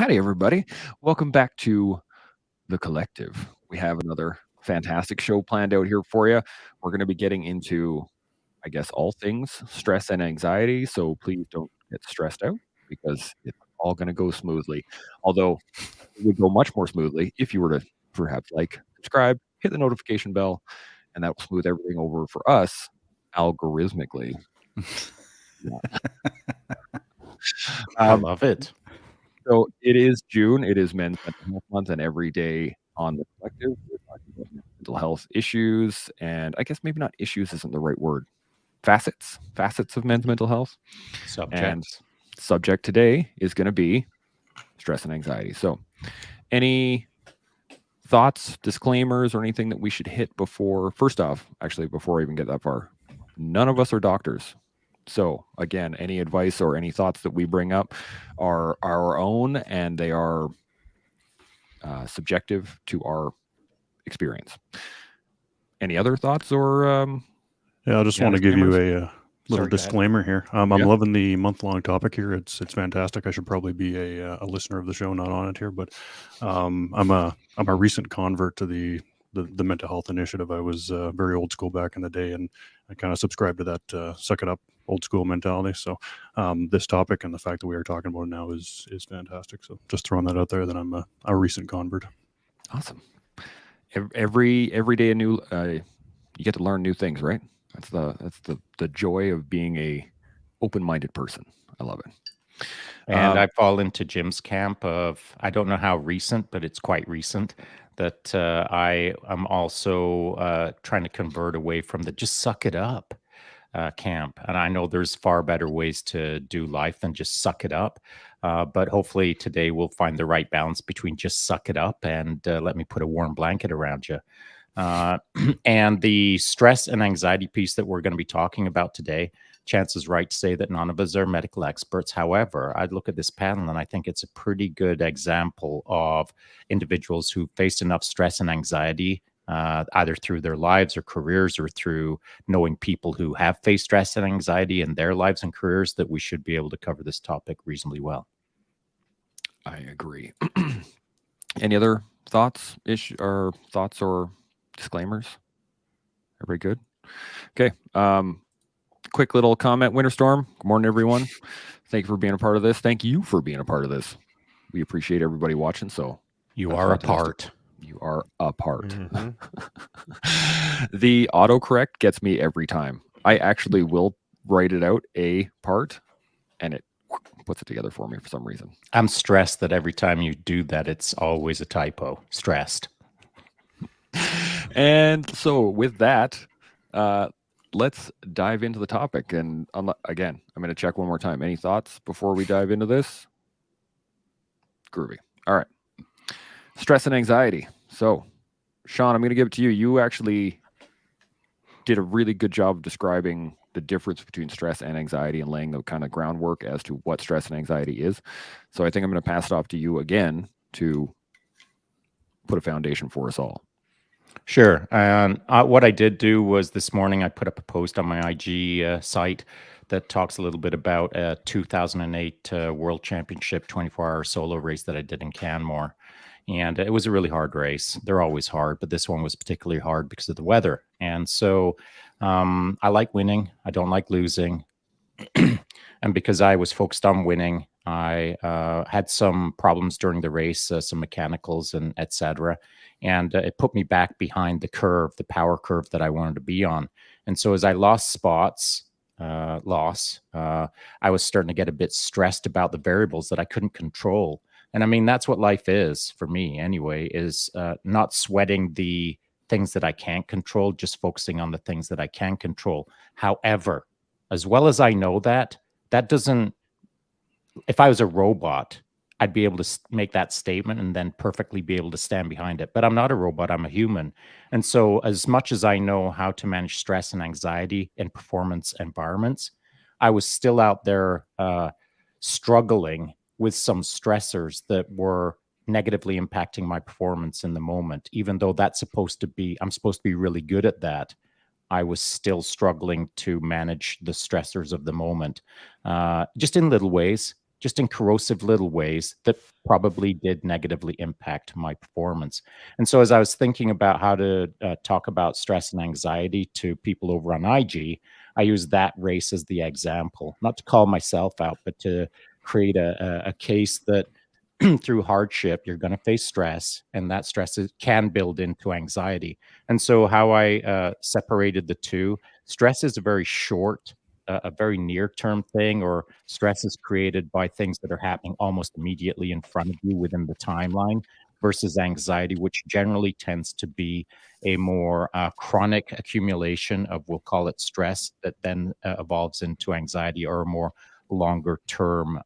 Howdy, everybody. Welcome back to The Collective. We have another fantastic show planned out here for you. We're going to be getting into, I guess, all things stress and anxiety. So please don't get stressed out because it's all going to go smoothly. Although it would go much more smoothly if you were to perhaps like, subscribe, hit the notification bell, and that will smooth everything over for us algorithmically. I love it. So it is June. It is Men's Mental Health Month, and every day on the collective, we're talking about mental health issues, and I guess maybe not issues isn't the right word. Facets of men's mental health. And Subjects. subject today is going to be stress and anxiety. So, any thoughts, disclaimers, or anything that we should hit before? First off, actually, before I even get that far, none of us are doctors. So again, any advice or any thoughts that we bring up are our own, and they are subjective to our experience. Any other thoughts or? Yeah, I just want to give you a little Sorry, disclaimer here. I'm Yeah. loving the month-long topic here. It's fantastic. I should probably be a listener of the show, not on it here. But I'm a recent convert to the mental health initiative. I was very old school back in the day, and I kind of subscribed to that suck it up old school mentality. So this topic and the fact that we are talking about it now is fantastic. So just throwing that out there that I'm a recent convert. Awesome. Every day a new you get to learn new things, right? That's the joy of being a open-minded person. I love it. And I fall into Jim's camp of, I don't know how recent, but it's quite recent, that I am also trying to convert away from the just suck it up camp. And I know there's far better ways to do life than just suck it up. But hopefully today we'll find the right balance between just suck it up and let me put a warm blanket around you. And the stress and anxiety piece that we're going to be talking about today, Chance is right to say that none of us are medical experts. However, I'd look at this panel and I think it's a pretty good example of individuals who faced enough stress and anxiety, either through their lives or careers or through knowing people who have faced stress and anxiety in their lives and careers, that we should be able to cover this topic reasonably well. I agree. Any other thoughts or disclaimers? Everybody good? Okay. Quick little comment, Winter Storm. Good morning, everyone. Thank you for being a part of this. Thank you for being a part of this. We appreciate everybody watching. So you are a part. You are a part. The autocorrect gets me every time. I actually will write it out a part, and it puts it together for me for some reason. I'm stressed that every time you do that, it's always a typo. Stressed. And so with that, let's dive into the topic. And again, I'm going to check one more time. Any thoughts before we dive into this? Groovy. All right. Stress and anxiety. So, Shaun, I'm going to give it to you. You actually did a really good job of describing the difference between stress and anxiety and laying the kind of groundwork as to what stress and anxiety is. So I think I'm going to pass it off to you again to put a foundation for us all. Sure. And what I did do was this morning I put up a post on my IG site that talks a little bit about a 2008 World Championship 24-hour solo race that I did in Canmore. And it was a really hard race. They're always hard, but this one was particularly hard because of the weather. And so I like winning. I don't like losing. And because I was focused on winning, I had some problems during the race, some mechanicals and etc. And it put me back behind the curve, the power curve that I wanted to be on. And so as I lost spots, I was starting to get a bit stressed about the variables that I couldn't control. And I mean, that's what life is for me anyway, is not sweating the things that I can't control, just focusing on the things that I can control. However, as well as I know that doesn't, if I was a robot, I'd be able to make that statement and then perfectly be able to stand behind it. But I'm not a robot, I'm a human. And so as much as I know how to manage stress and anxiety in performance environments, I was still out there struggling with some stressors that were negatively impacting my performance in the moment. Even though I'm supposed to be really good at that, I was still struggling to manage the stressors of the moment, just in little ways. just in corrosive little ways that probably did negatively impact my performance. And so as I was thinking about how to talk about stress and anxiety to people over on IG, I use that race as the example, not to call myself out, but to create a case that through hardship, you're going to face stress, and that stress can build into anxiety. And so, how I separated the two: stress is a very short, a very near-term thing, or stress is created by things that are happening almost immediately in front of you within the timeline, versus anxiety, which generally tends to be a more chronic accumulation of, we'll call it stress, that then evolves into anxiety, or a more longer-term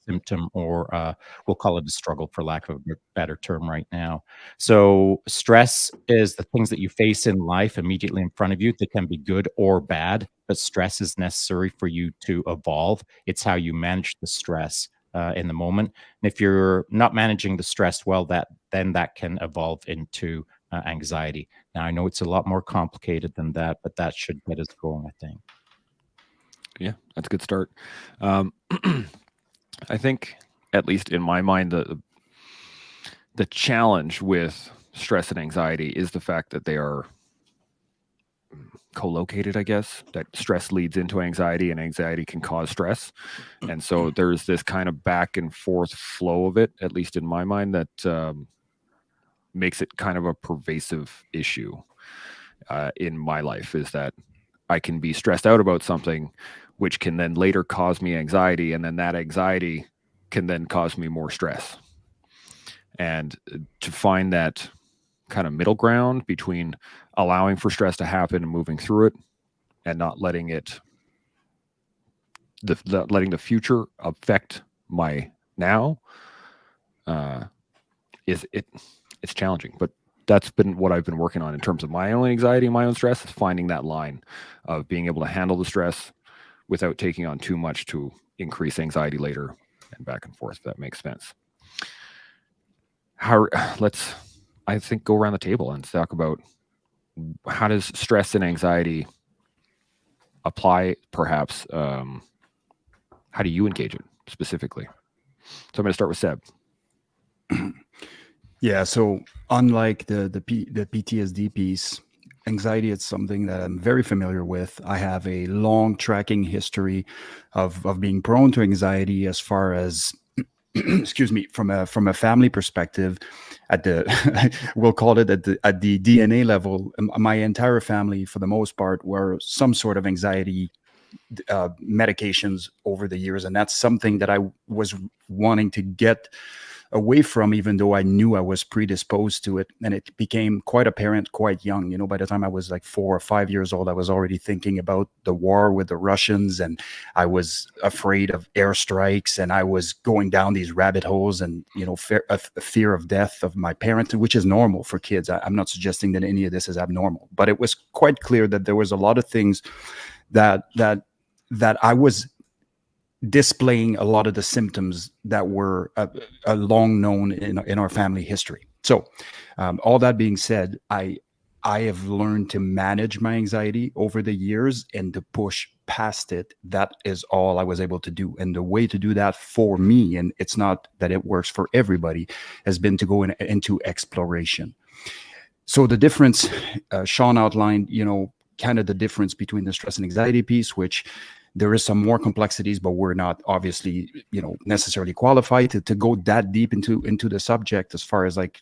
symptom, or we'll call it a struggle for lack of a better term right now. So stress is the things that you face in life immediately in front of you that can be good or bad, but stress is necessary for you to evolve. It's how you manage the stress in the moment. And if you're not managing the stress well, that can evolve into anxiety. Now, I know it's a lot more complicated than that, but that should get us going, I think. Yeah, that's a good start. I think, at least in my mind, the challenge with stress and anxiety is the fact that they are co-located, I guess, that stress leads into anxiety and anxiety can cause stress. And so there's this kind of back and forth flow of it, at least in my mind, that makes it kind of a pervasive issue in my life, is that I can be stressed out about something, which can then later cause me anxiety, and then that anxiety can then cause me more stress. And to find that kind of middle ground between allowing for stress to happen and moving through it, and not letting it, letting the future affect my now, it's challenging. But that's been what I've been working on in terms of my own anxiety and my own stress, is finding that line of being able to handle the stress without taking on too much to increase anxiety later, and back and forth, if that makes sense. Let's, I think, go around the table and talk about how does stress and anxiety apply, perhaps. How do you engage it specifically? So I'm going to start with Seb. Yeah, so unlike the PTSD piece, anxiety is something that I'm very familiar with. I have a long tracking history of being prone to anxiety, as far as excuse me, from a family perspective. At the we'll call it at the DNA level, my entire family, for the most part, were some sort of anxiety medications over the years, and that's something that I was wanting to get away from, even though I knew I was predisposed to it. And it became quite apparent quite young. By the time I was like 4 or 5 years old, I was already thinking about the war with the Russians, and I was afraid of airstrikes, and I was going down these rabbit holes, and fear of death of my parents, which is normal for kids. I'm not suggesting that any of this is abnormal, but it was quite clear that there was a lot of things that I was displaying, a lot of the symptoms that were long known in our family history. So all that being said, I have learned to manage my anxiety over the years and to push past it. That is all I was able to do. And the way to do that for me, and it's not that it works for everybody, has been to go into exploration. So the difference, Shaun outlined, kind of the difference between the stress and anxiety piece, which there is some more complexities, but we're not obviously, necessarily qualified to go that deep into the subject as far as like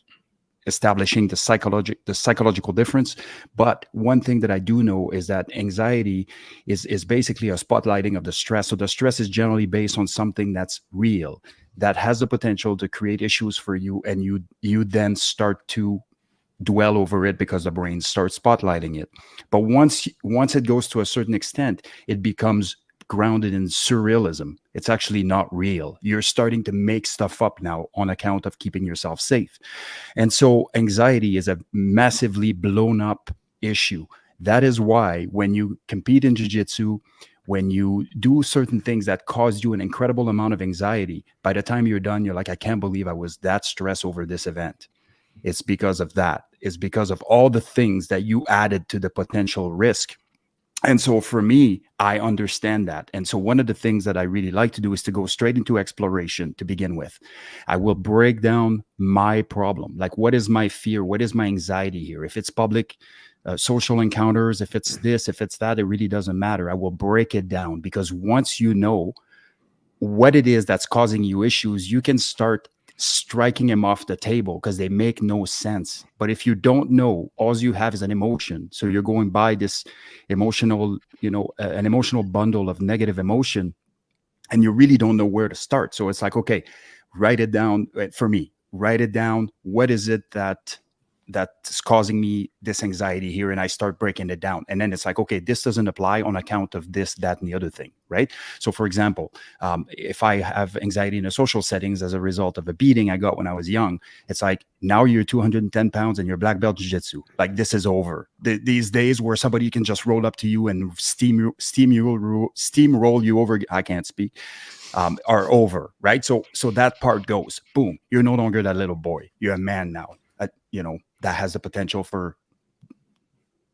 establishing the psychological difference. But one thing that I do know is that anxiety is basically a spotlighting of the stress. So the stress is generally based on something that's real, that has the potential to create issues for you, and you then start to dwell over it because the brain starts spotlighting it. But once it goes to a certain extent, it becomes grounded in surrealism. It's actually not real. You're starting to make stuff up now on account of keeping yourself safe. And so anxiety is a massively blown up issue. That is why when you compete in jiu-jitsu, when you do certain things that cause you an incredible amount of anxiety, by the time you're done, you're like, I can't believe I was that stressed over this event. It's because of that. It's because of all the things that you added to the potential risk. And so for me, I understand that. And so one of the things that I really like to do is to go straight into exploration to begin with. I will break down my problem. Like, what is my fear? What is my anxiety here? If it's public social encounters, if it's this, if it's that, it really doesn't matter. I will break it down, because once you know what it is that's causing you issues, you can start striking them off the table because they make no sense. But if you don't know, all you have is an emotion. So you're going by this emotional, an emotional bundle of negative emotion, and you really don't know where to start. So it's like, okay, write it down. For me, write it down. What is it that's causing me this anxiety here? And I start breaking it down. And then it's like, okay, this doesn't apply on account of this, that, and the other thing, right? So for example, if I have anxiety in a social settings as a result of a beating I got when I was young, it's like, now you're 210 pounds and you're black belt jiu-jitsu. Like, this is over. These days where somebody can just roll up to you and steamroll you over, I can't speak, are over, right? So that part goes, boom, you're no longer that little boy. You're a man now. That has the potential for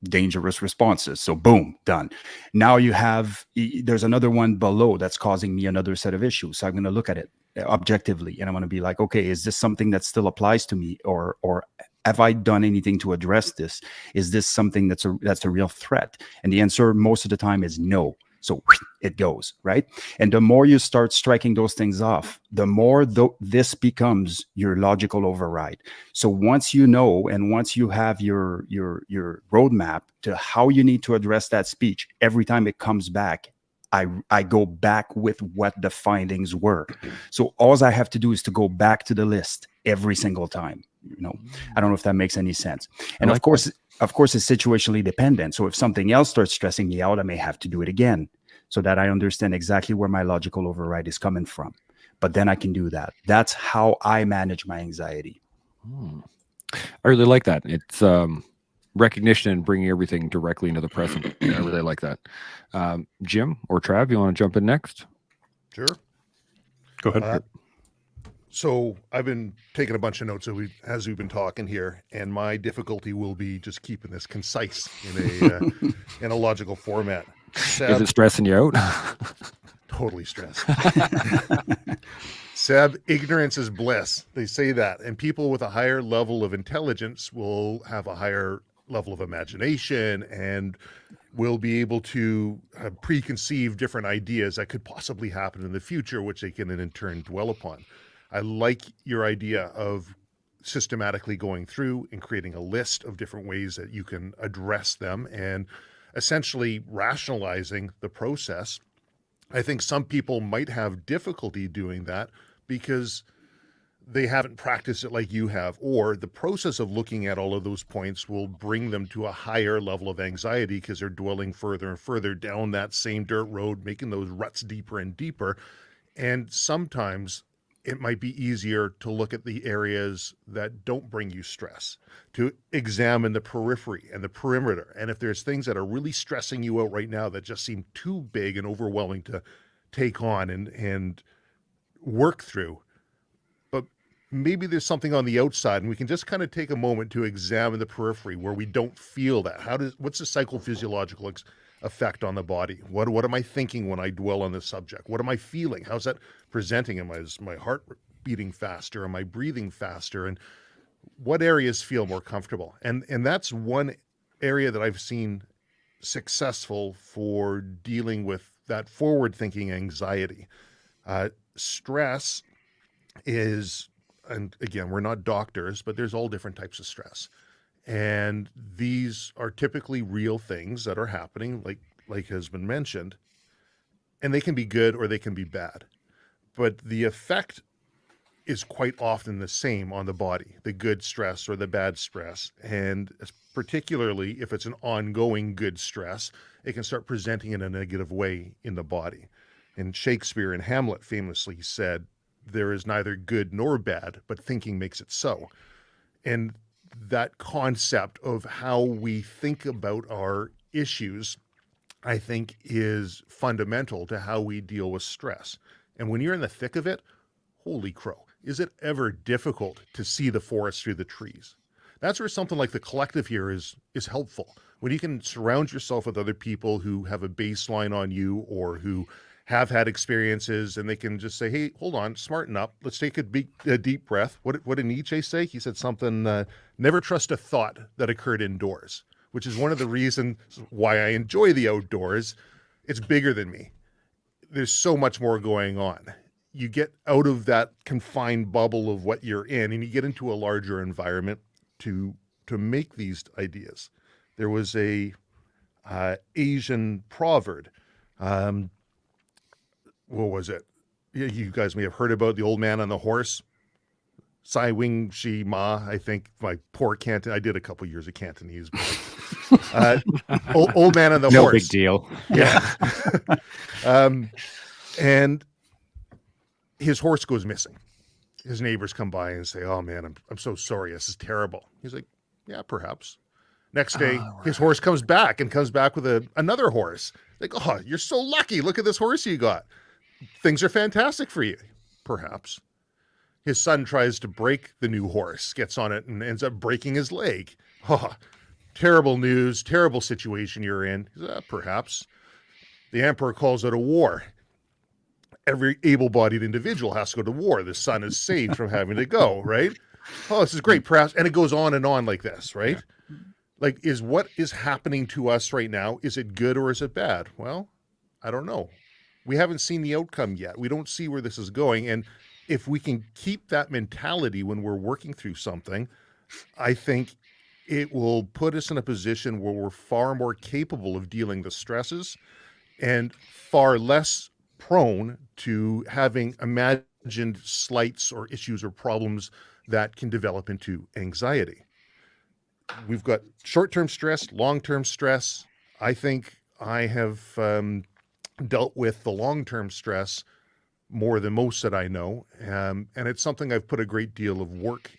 dangerous responses. So boom, done. Now there's another one below that's causing me another set of issues. So I'm going to look at it objectively, and I'm going to be like, okay, is this something that still applies to me, or have I done anything to address this? Is this something that's a real threat? And the answer most of the time is no. So it goes, right? And the more you start striking those things off, the more this becomes your logical override. So once you know, and once you have your roadmap to how you need to address that speech, every time it comes back, I go back with what the findings were. So all I have to do is to go back to the list every single time. I don't know if that makes any sense. And of course, it's situationally dependent. So if something else starts stressing me out, I may have to do it again, so that I understand exactly where my logical override is coming from. But then I can do that. That's how I manage my anxiety. I really like that. It's recognition and bringing everything directly into the present. I really like that. Jim or Trav, you want to jump in next? Sure. Go ahead. So I've been taking a bunch of notes as we've been talking here, and my difficulty will be just keeping this concise in a logical format. Seb, is it stressing you out? Totally stressed. Seb, ignorance is bliss. They say that, and people with a higher level of intelligence will have a higher level of imagination and will be able to preconceive different ideas that could possibly happen in the future, which they can in turn dwell upon. I like your idea of systematically going through and creating a list of different ways that you can address them and essentially rationalizing the process. I think some people might have difficulty doing that because they haven't practiced it like you have, or the process of looking at all of those points will bring them to a higher level of anxiety because they're dwelling further and further down that same dirt road, making those ruts deeper and deeper. And sometimes it might be easier to look at the areas that don't bring you stress, to examine the periphery and the perimeter. And if there's things that are really stressing you out right now that just seem too big and overwhelming to take on and work through, but maybe there's something on the outside and we can just kind of take a moment to examine the periphery where we don't feel that. What's the psychophysiological effect on the body? What am I thinking when I dwell on this subject? What am I feeling? How's that presenting? Is my heart beating faster? Am I breathing faster? And what areas feel more comfortable? And that's one area that I've seen successful for dealing with that forward-thinking anxiety. Stress is, and again, we're not doctors, but there's all different types of stress. And these are typically real things that are happening, like has been mentioned, and they can be good or they can be bad. But the effect is quite often the same on the body, the good stress or the bad stress. And particularly if it's an ongoing good stress, it can start presenting in a negative way in the body. And Shakespeare in Hamlet famously said, "There is neither good nor bad, but thinking makes it so." And that concept of how we think about our issues, I think, is fundamental to how we deal with stress. And when you're in the thick of it, holy crow, is it ever difficult to see the forest through the trees? That's where something like the collective here is helpful. When you can surround yourself with other people who have a baseline on you or who have had experiences, and they can just say, hey, hold on, smarten up. Let's take a deep breath. What did Nietzsche say? He said something, never trust a thought that occurred indoors, which is one of the reasons why I enjoy the outdoors. It's bigger than me. There's so much more going on. You get out of that confined bubble of what you're in, and you get into a larger environment to make these ideas. There was a Asian proverb. What was it? You guys may have heard about the old man on the horse. Sai Wing Shi Ma, I think. My poor Canton. I did a couple years of Cantonese. But, old man on the horse. No big deal. Yeah. And his horse goes missing. His neighbors come by and say, oh man, I'm so sorry. This is terrible. He's like, yeah, perhaps. Next day, his horse comes back with another horse. Like, oh, you're so lucky. Look at this horse you got. Things are fantastic for you. Perhaps. His son tries to break the new horse, gets on it, and ends up breaking his leg. Oh, terrible news, terrible situation you're in. Perhaps. The emperor calls it a war. Every able-bodied individual has to go to war. The son is saved from having to go, right? Oh, this is great. Perhaps. And it goes on and on like this, right? Yeah. Like, is what is happening to us right now, is it good or is it bad? Well, I don't know. We haven't seen the outcome yet. We don't see where this is going. And if we can keep that mentality when we're working through something, I think it will put us in a position where we're far more capable of dealing with stresses and far less prone to having imagined slights or issues or problems that can develop into anxiety. We've got short-term stress, long-term stress. I think I have dealt with the long-term stress more than most that I know. And it's something I've put a great deal of work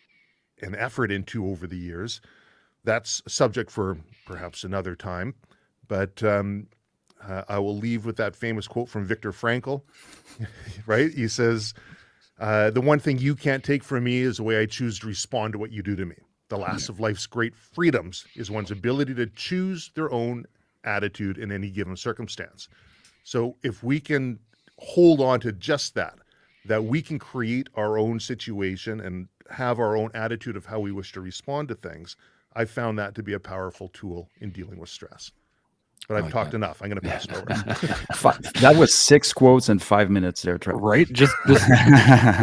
and effort into over the years. That's a subject for perhaps another time. But I will leave with that famous quote from Viktor Frankl, right? He says, the one thing you can't take from me is the way I choose to respond to what you do to me. The last of life's great freedoms is one's ability to choose their own attitude in any given circumstance. So if we can hold on to just that we can create our own situation and have our own attitude of how we wish to respond to things, I found that to be a powerful tool in dealing with stress. But I've talked enough. I'm going to pass it over. That was 6 quotes in 5 minutes there, Trevor. Right? Just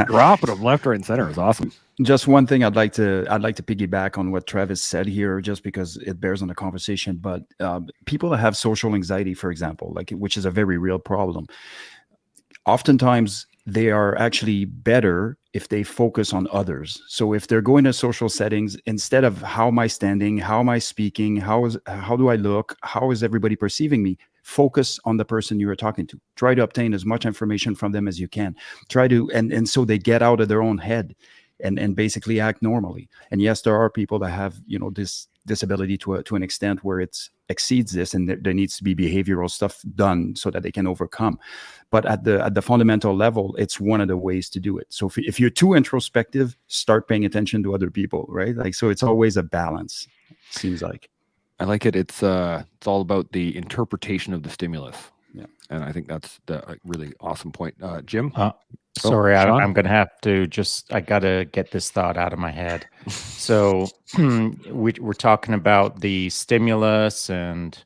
dropping them left, right, and center is awesome. Just one thing I'd like to piggyback on what Travis said here, just because it bears on the conversation. But people that have social anxiety, for example, which is a very real problem, oftentimes they are actually better if they focus on others. So if they're going to social settings, instead of how am I standing, how am I speaking, how do I look, how is everybody perceiving me, focus on the person you are talking to. Try to obtain as much information from them as you can. Try to, and so they get out of their own head and basically act normally. And yes, there are people that have, this disability to an extent where it exceeds this, and there needs to be behavioral stuff done so that they can overcome. But at the fundamental level, it's one of the ways to do it. So if you're too introspective, start paying attention to other people, right? So it's always a balance, it seems like. I like it. It's all about the interpretation of the stimulus. Yeah. And I think that's the really awesome point. Jim? Sorry, I'm going to have to I got to get this thought out of my head. So we're talking about the stimulus and,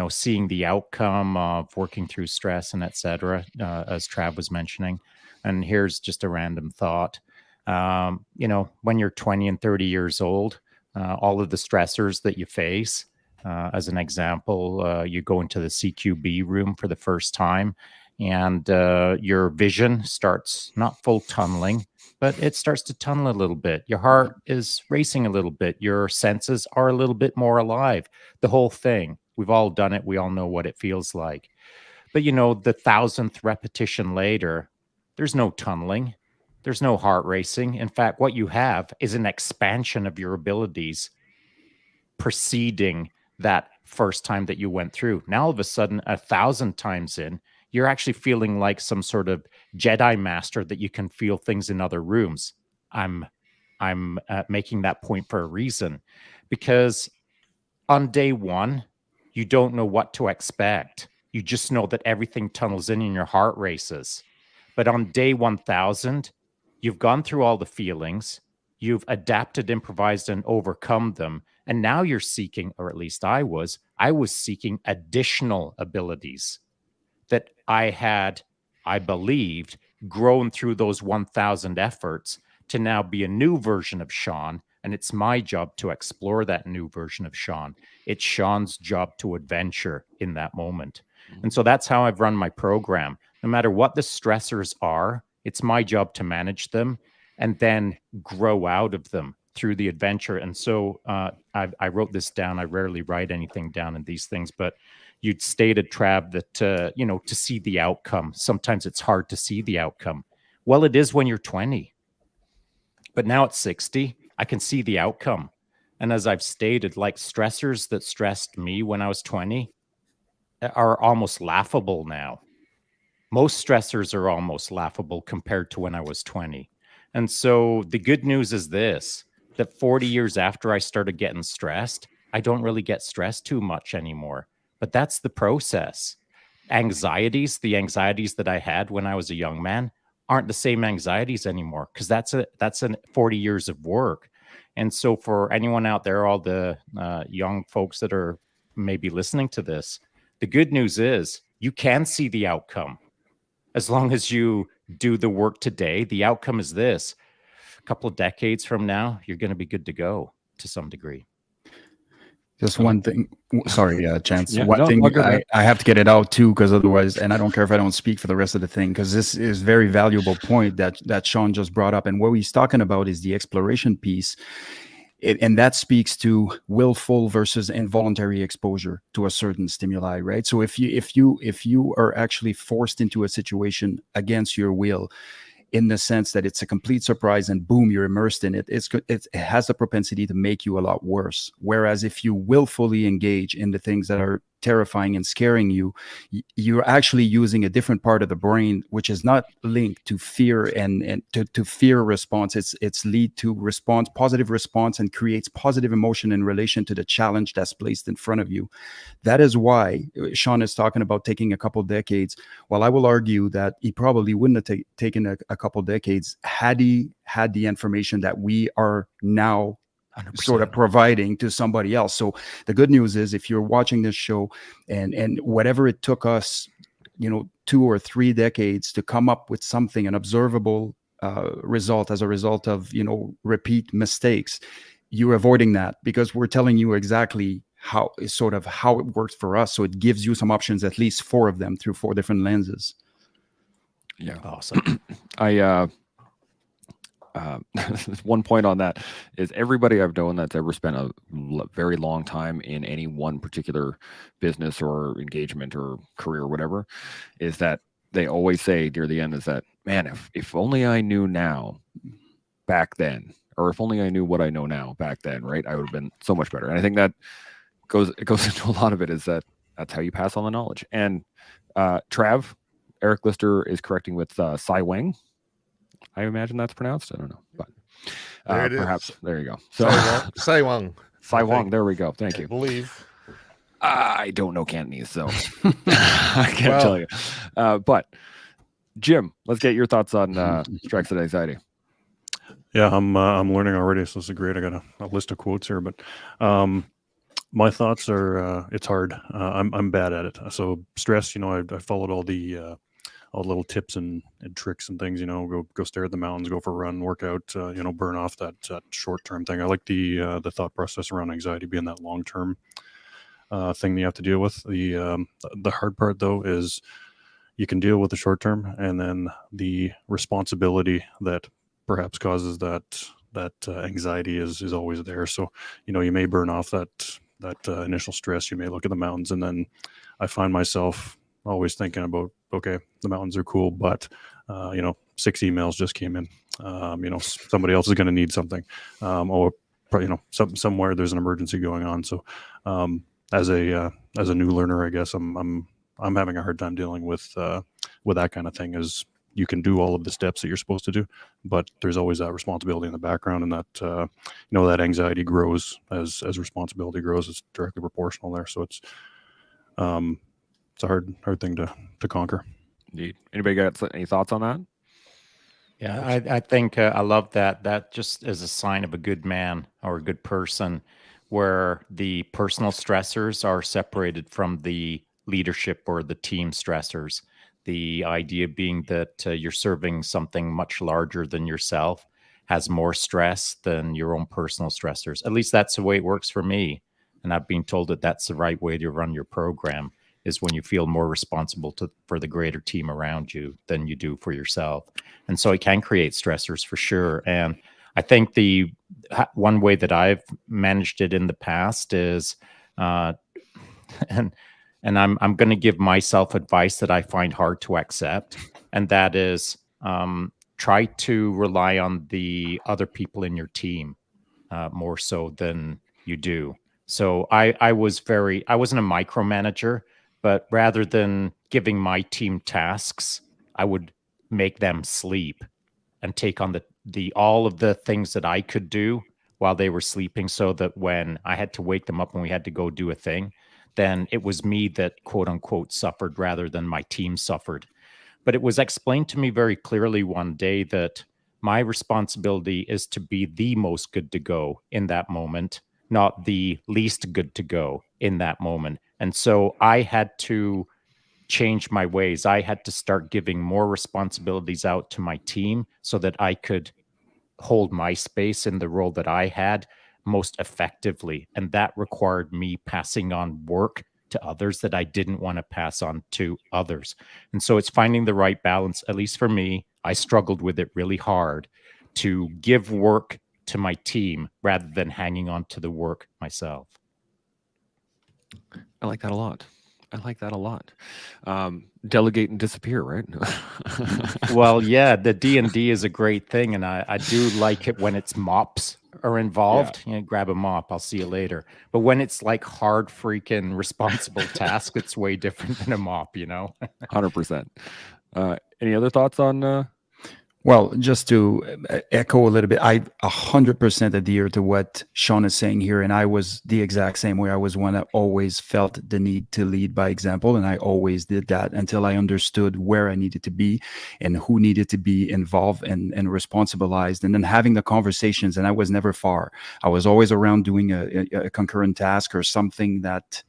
seeing the outcome of working through stress and et cetera, as Trav was mentioning. And here's just a random thought. When you're 20 and 30 years old, all of the stressors that you face, as an example, you go into the CQB room for the first time, and your vision starts not full tunneling, but it starts to tunnel a little bit. Your heart is racing a little bit. Your senses are a little bit more alive. The whole thing. We've all done it. We all know what it feels like. But, the 1,000th repetition later, there's no tunneling. There's no heart racing. In fact, what you have is an expansion of your abilities preceding that first time that you went through. Now, all of a sudden, 1,000 times in, you're actually feeling like some sort of Jedi master that you can feel things in other rooms. I'm I'm making that point for a reason, because on day one, you don't know what to expect. You just know that everything tunnels in and your heart races. But on day 1000, you've gone through all the feelings, you've adapted, improvised, and overcome them. And now you're seeking, or at least I was seeking additional abilities that I had, I believed, grown through those 1000 efforts to now be a new version of Shaun. And it's my job to explore that new version of Shaun. It's Shaun's job to adventure in that moment. And so that's how I've run my program. No matter what the stressors are, it's my job to manage them and then grow out of them through the adventure. And so I wrote this down. I rarely write anything down in these things, but you'd stated, Trav, that, to see the outcome, sometimes it's hard to see the outcome. Well, it is when you're 20. But now at 60, I can see the outcome. And as I've stated, like stressors that stressed me when I was 20 are almost laughable now. Most stressors are almost laughable compared to when I was 20. And so the good news is this, that 40 years after I started getting stressed, I don't really get stressed too much anymore. But that's the process. The anxieties that I had when I was a young man aren't the same anxieties anymore, because that's 40 years of work. And so for anyone out there, all the young folks that are maybe listening to this, the good news is you can see the outcome. As long as you do the work today, the outcome is this. A couple of decades from now, you're going to be good to go to some degree. Just one thing. Sorry, Chance. Yeah, one no, thing all good, man. I have to get it out too, because otherwise, and I don't care if I don't speak for the rest of the thing, because this is very valuable point that Shaun just brought up. And what he's talking about is the exploration piece. And that speaks to willful versus involuntary exposure to a certain stimuli, right? So if you are actually forced into a situation against your will, in the sense that it's a complete surprise and boom, you're immersed in it, it has the propensity to make you a lot worse. Whereas if you willfully engage in the things that are terrifying and scaring you, you're actually using a different part of the brain, which is not linked to fear and to fear response. It's lead to response, positive response, and creates positive emotion in relation to the challenge that's placed in front of you. That is why Shaun is talking about taking a couple decades. Well, I will argue that he probably wouldn't have taken a couple decades had he had the information that we are now 100%. sort of providing to somebody else. So the good news is, if you're watching this show and whatever it took us, 2 or 3 decades to come up with something, an observable result as a result of, repeat mistakes, you're avoiding that because we're telling you exactly how it works for us. So it gives you some options, at least 4 of them through 4 different lenses. Yeah. Awesome. One point on that is everybody I've known that's ever spent a very long time in any one particular business or engagement or career or whatever, is that they always say near the end is that, man, if only I knew now back then, or if only I knew what I know now back then, right, I would have been so much better. And I think that goes into a lot of it, is that's how you pass on the knowledge. And Trav, Eric Lister is correcting with Sai Wang. I imagine that's pronounced. I don't know, but There it is. perhaps there you go. So Sai Wang. Sai Wang, there we go. Thank I you. believe. I don't know Cantonese, so I can't tell you. But Jim, let's get your thoughts on strikes and anxiety. Yeah, I'm learning already, so this is great. I got a list of quotes here, but my thoughts are it's hard. I'm bad at it. So stress, I followed all the little tips and tricks and things. Go stare at the mountains, go for a run, work out. Burn off that short term thing. I like the thought process around anxiety being that long term thing that you have to deal with. The hard part though is you can deal with the short term, and then the responsibility that perhaps causes that anxiety is always there. So you may burn off that initial stress. You may look at the mountains, and then I find myself always thinking about, okay, the mountains are cool, but 6 emails just came in. Somebody else is going to need something, or somewhere there's an emergency going on. So as a new learner, I guess I'm having a hard time dealing with that kind of thing. Is you can do all of the steps that you're supposed to do, but there's always that responsibility in the background, and that that anxiety grows as responsibility grows. It's directly proportional there, so it's a hard thing to conquer. Indeed. Anybody got any thoughts on that? Yeah, I think I love that. That just is a sign of a good man or a good person, where the personal stressors are separated from the leadership or the team stressors. The idea being that you're serving something much larger than yourself, has more stress than your own personal stressors. At least that's the way it works for me. And I've been told that that's the right way to run your program, is when you feel more responsible for the greater team around you than you do for yourself. And so it can create stressors for sure. And I think the one way that I've managed it in the past is, and I'm going to give myself advice that I find hard to accept, and that is, try to rely on the other people in your team more so than you do. So I wasn't a micromanager, but rather than giving my team tasks, I would make them sleep and take on all of the things that I could do while they were sleeping, so that when I had to wake them up and we had to go do a thing, then it was me that quote unquote suffered rather than my team suffered. But it was explained to me very clearly one day that my responsibility is to be the most good to go in that moment, not the least good to go in that moment. And so I had to change my ways. I had to start giving more responsibilities out to my team so that I could hold my space in the role that I had most effectively. And that required me passing on work to others that I didn't want to pass on to others. And so it's finding the right balance. At least for me, I struggled with it really hard to give work to my team rather than hanging on to the work myself. I like that a lot. Delegate and disappear, right? Well, yeah, the D&D is a great thing, and I do like it when it's mops are involved. You know, grab a mop, I'll see you later. But when it's like hard freaking responsible task, it's way different than a mop, 100%. Any other thoughts on Well, just to echo a little bit, I 100% adhere to what Shaun is saying here. And I was the exact same way. I was one that always felt the need to lead by example. And I always did that until I understood where I needed to be and who needed to be involved and responsibilized. And then having the conversations, and I was never far. I was always around doing a concurrent task or something that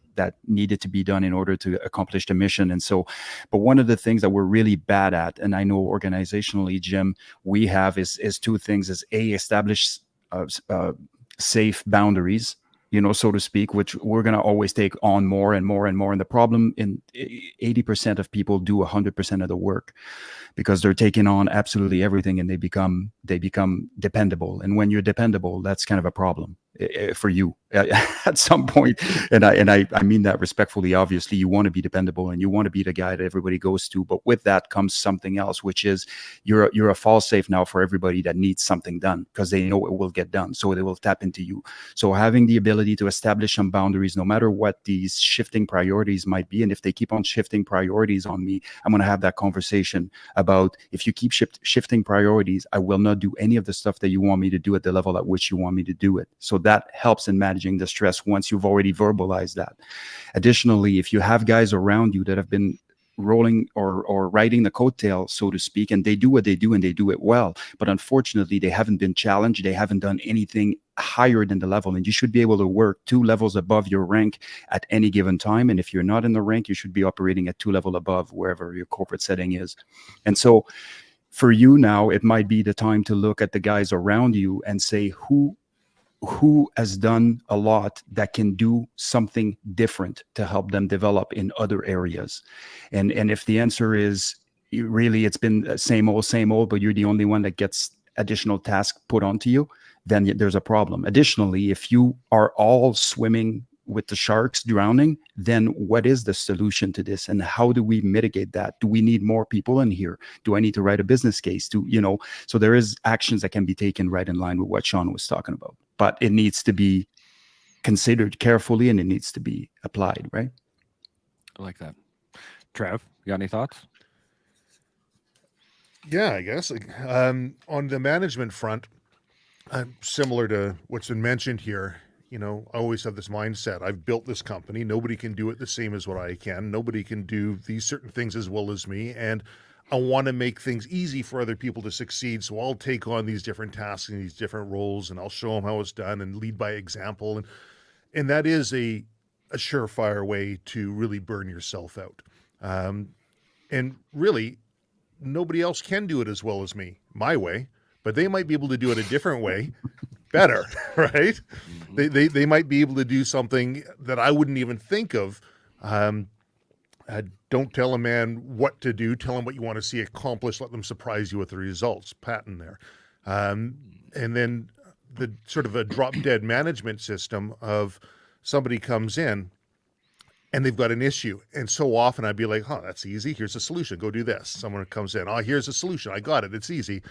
needed to be done in order to accomplish the mission. And so, but one of the things that we're really bad at, and I know organizationally, Jim, we have is two things: is establish safe boundaries, so to speak, which we're going to always take on more and more and more. And the problem in 80% of people do 100% of the work because they're taking on absolutely everything, and they become dependable. And when you're dependable, that's kind of a problem for you at some point. And I mean that respectfully. Obviously, you want to be dependable and you want to be the guy that everybody goes to. But with that comes something else, which is you're a fall safe now for everybody that needs something done, because they know it will get done. So they will tap into you. So having the ability to establish some boundaries, no matter what these shifting priorities might be. And if they keep on shifting priorities on me, I'm going to have that conversation about, if you keep shifting priorities, I will not do any of the stuff that you want me to do at the level at which you want me to do it. So that helps in managing the stress once you've already verbalized that. Additionally, if you have guys around you that have been rolling or riding the coattail, so to speak, and they do what they do and they do it well, but unfortunately they haven't been challenged, they haven't done anything higher than the level, and you should be able to work 2 levels above your rank at any given time. And if you're not in the rank, you should be operating at 2 levels above wherever your corporate setting is. And so for you now, it might be the time to look at the guys around you and say, who has done a lot that can do something different to help them develop in other areas. And if the answer is really it's been same old, but you're the only one that gets additional tasks put onto you, then there's a problem. Additionally, if you are all swimming with the sharks drowning, then what is the solution to this, and how do we mitigate that? Do we need more people in here? Do I need to write a business case? So there is actions that can be taken right in line with what Shaun was talking about, but it needs to be considered carefully and it needs to be applied, right? I like that. Trev, you got any thoughts? Yeah, I guess. On the management front, similar to what's been mentioned here, I always have this mindset. I've built this company. Nobody can do it the same as what I can. Nobody can do these certain things as well as me. And I want to make things easy for other people to succeed. So I'll take on these different tasks and these different roles, and I'll show them how it's done and lead by example. And that is a surefire way to really burn yourself out. And really, nobody else can do it as well as me, my way, but they might be able to do it a different way better, right? They might be able to do something that I wouldn't even think of. Don't tell a man what to do. Tell him what you want to see accomplished. Let them surprise you with the results. Patent there. And then the sort of a drop dead management system of somebody comes in and they've got an issue. And so often I'd be like, that's easy. Here's a solution. Go do this. Someone comes in. Here's a solution. I got it. It's easy.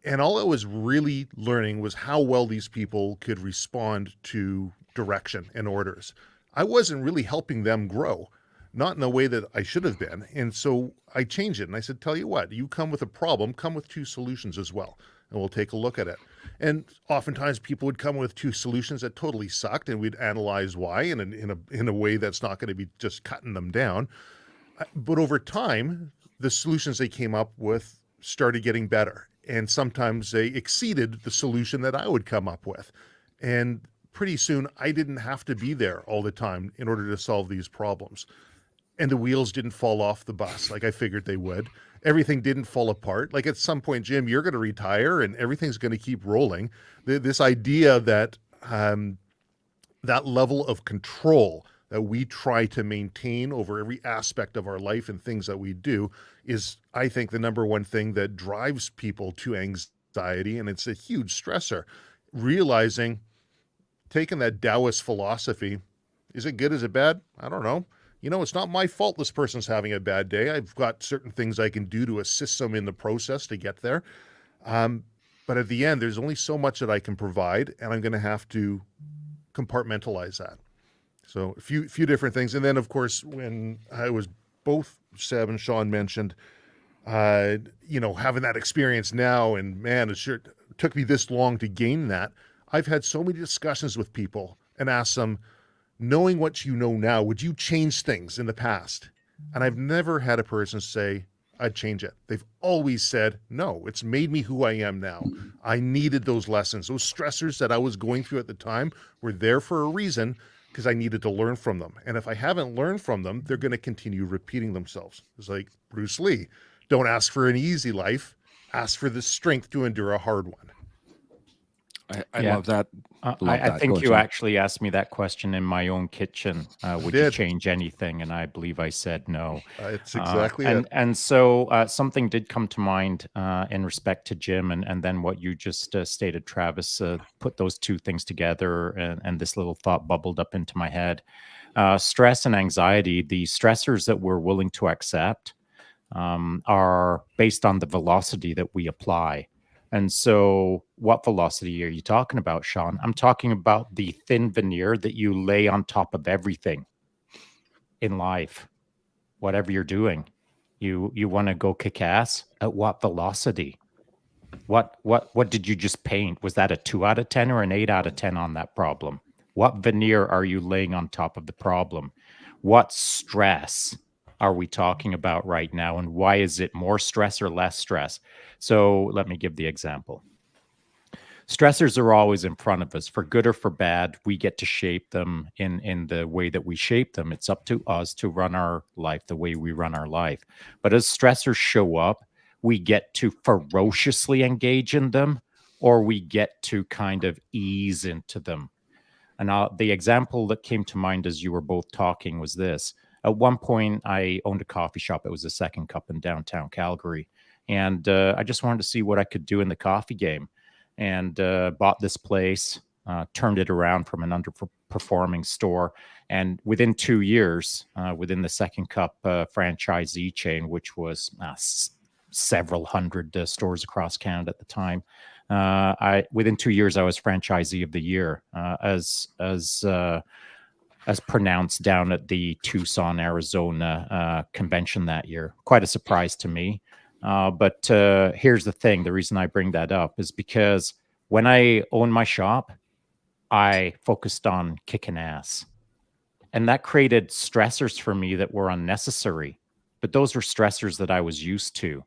And all I was really learning was how well these people could respond to direction and orders. I wasn't really helping them grow, not in the way that I should have been. And so I changed it. And I said, tell you what, you come with a problem, come with 2 solutions as well. And we'll take a look at it. And oftentimes people would come with 2 solutions that totally sucked, and we'd analyze why in a way that's not going to be just cutting them down. But over time, the solutions they came up with started getting better. And sometimes they exceeded the solution that I would come up with. And pretty soon I didn't have to be there all the time in order to solve these problems. And the wheels didn't fall off the bus like I figured they would. Everything didn't fall apart. Like at some point, Jim, you're going to retire and everything's going to keep rolling. This idea that that level of control that we try to maintain over every aspect of our life and things that we do is, I think, the number one thing that drives people to anxiety. And it's a huge stressor. Realizing, taking that Taoist philosophy, is it good? Is it bad? I don't know. It's not my fault this person's having a bad day. I've got certain things I can do to assist them in the process to get there. But at the end, there's only so much that I can provide, and I'm going to have to compartmentalize that. So a few different things. And then, of course, when I was, both Seb and Shaun mentioned, having that experience now, and man, it sure took me this long to gain that. I've had so many discussions with people and asked them, knowing what you know now, would you change things in the past? And I've never had a person say, I'd change it. They've always said, no, it's made me who I am now. I needed those lessons. Those stressors that I was going through at the time were there for a reason, because I needed to learn from them. And if I haven't learned from them, they're going to continue repeating themselves. It's like Bruce Lee. Don't ask for an easy life. Ask for the strength to endure a hard one. I love that. I think you actually asked me that question in my own kitchen. Would you change anything? And I believe I said no. It's exactly it. And so something did come to mind in respect to Jim, and then what you just stated, Travis, put those 2 things together, and this little thought bubbled up into my head. Stress and anxiety, the stressors that we're willing to accept are based on the velocity that we apply. And so what velocity are you talking about, Shaun? I'm talking about the thin veneer that you lay on top of everything in life, whatever you're doing. You want to go kick ass at what velocity? What did you just paint? Was that a 2 out of 10 or an 8 out of 10 on that problem? What veneer are you laying on top of the problem? What stress are we talking about right now, and why is it more stress or less stress? So let me give the example. Stressors are always in front of us, for good or for bad. We get to shape them in the way that we shape them. It's up to us to run our life the way we run our life. But as stressors show up, we get to ferociously engage in them, or we get to kind of ease into them. And the example that came to mind as you were both talking was this. At one point, I owned a coffee shop. It was a Second Cup in downtown Calgary. And I just wanted to see what I could do in the coffee game. And bought this place, turned it around from an underperforming store. And within 2 years, within the Second Cup franchisee chain, which was several hundred stores across Canada at the time, within 2 years, I was franchisee of the year, as pronounced down at the Tucson, Arizona convention that year. Quite a surprise to me. But here's the thing. The reason I bring that up is because when I owned my shop, I focused on kicking ass. And that created stressors for me that were unnecessary. But those were stressors that I was used to.